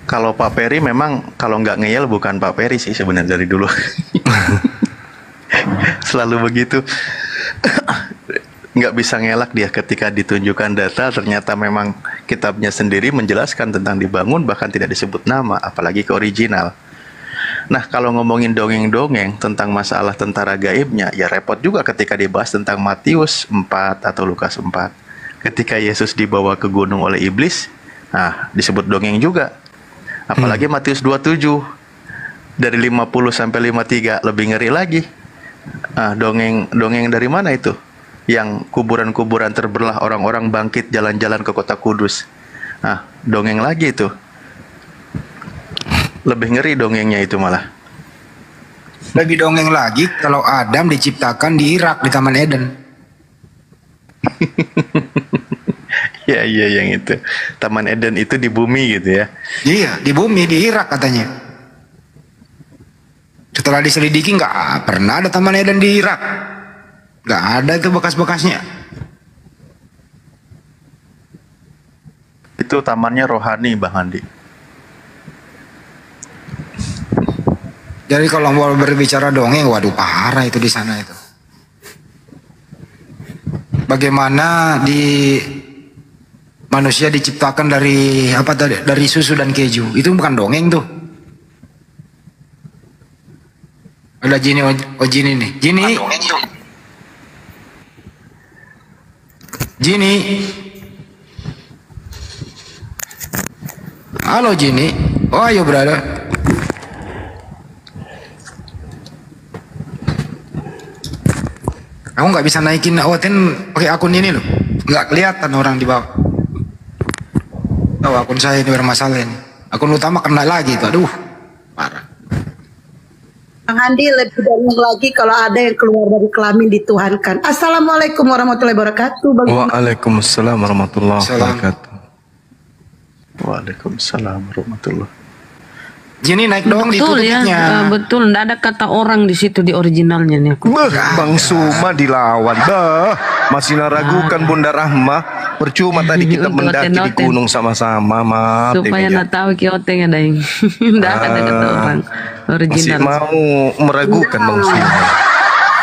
Kalau Pak Peri memang kalau nggak ngeyel bukan Pak Peri sih sebenarnya dari dulu. Selalu begitu. nggak bisa ngelak dia ketika ditunjukkan data ternyata memang kitabnya sendiri menjelaskan tentang dibangun bahkan tidak disebut nama, apalagi ke original. Nah, kalau ngomongin dongeng-dongeng tentang masalah tentara gaibnya, ya repot juga ketika dibahas tentang Matius 4 atau Lukas 4. Ketika Yesus dibawa ke gunung oleh iblis, nah disebut dongeng juga. Apalagi Matius 27 dari 50 sampai 53 lebih ngeri lagi. Dongeng dari mana itu? Yang kuburan-kuburan terbelah, orang-orang bangkit jalan-jalan ke kota Kudus. Dongeng lagi itu. Lebih ngeri dongengnya itu malah. Lebih dongeng lagi kalau Adam diciptakan di Irak, di Taman Eden. Ya, yang itu. Taman Eden itu di bumi gitu ya. Iya, di bumi, di Irak katanya. Setelah diselidiki nggak pernah ada Taman Eden di Irak. Nggak ada itu bekas-bekasnya. Itu tamannya rohani, Bang Andi. Jadi kalau mau berbicara dongeng, waduh parah itu di sana itu. Bagaimana manusia diciptakan dari apa tadi? Dari susu dan keju. Itu bukan dongeng tuh. Ada Jini, Jini nih. Jini. Halo Jini. Oh ayo brother. Aku nggak bisa naikin OTN pakai akun ini loh, nggak kelihatan orang di bawah. Tahu akun saya ini bermasalah ini. Akun utama kena lagi tuh, aduh, parah. Bang Andi lebih banyak lagi kalau ada yang keluar dari kelamin dituhankan. Assalamualaikum warahmatullahi wabarakatuh. Waalaikumsalam warahmatullahi wabarakatuh. Waalaikumsalam warahmatullahi. Jini naik dong di tutupnya. Betul, enggak ada kata orang di situ di originalnya nih. Bang Suma dilawan. Masih naragukan Bunda Rahma. Percuma tadi kita mendaki di gunung sama-sama. Maaf. Supaya nak tahu kioteng ada yang enggak ada kata orang original. Masih mau meragukan Bang Suma.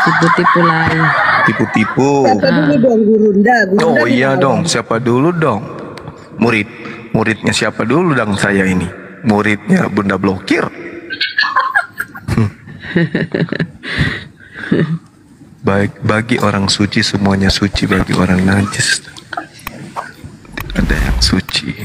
Tipu-tipu lain. Tipu-tipu. Siapa dulu dong Gurunda? Oh iya dong, siapa dulu dong? Muridnya siapa dulu dong saya ini? Muridnya Bunda Blokir. Baik, bagi orang suci semuanya suci, bagi orang najis ada yang suci.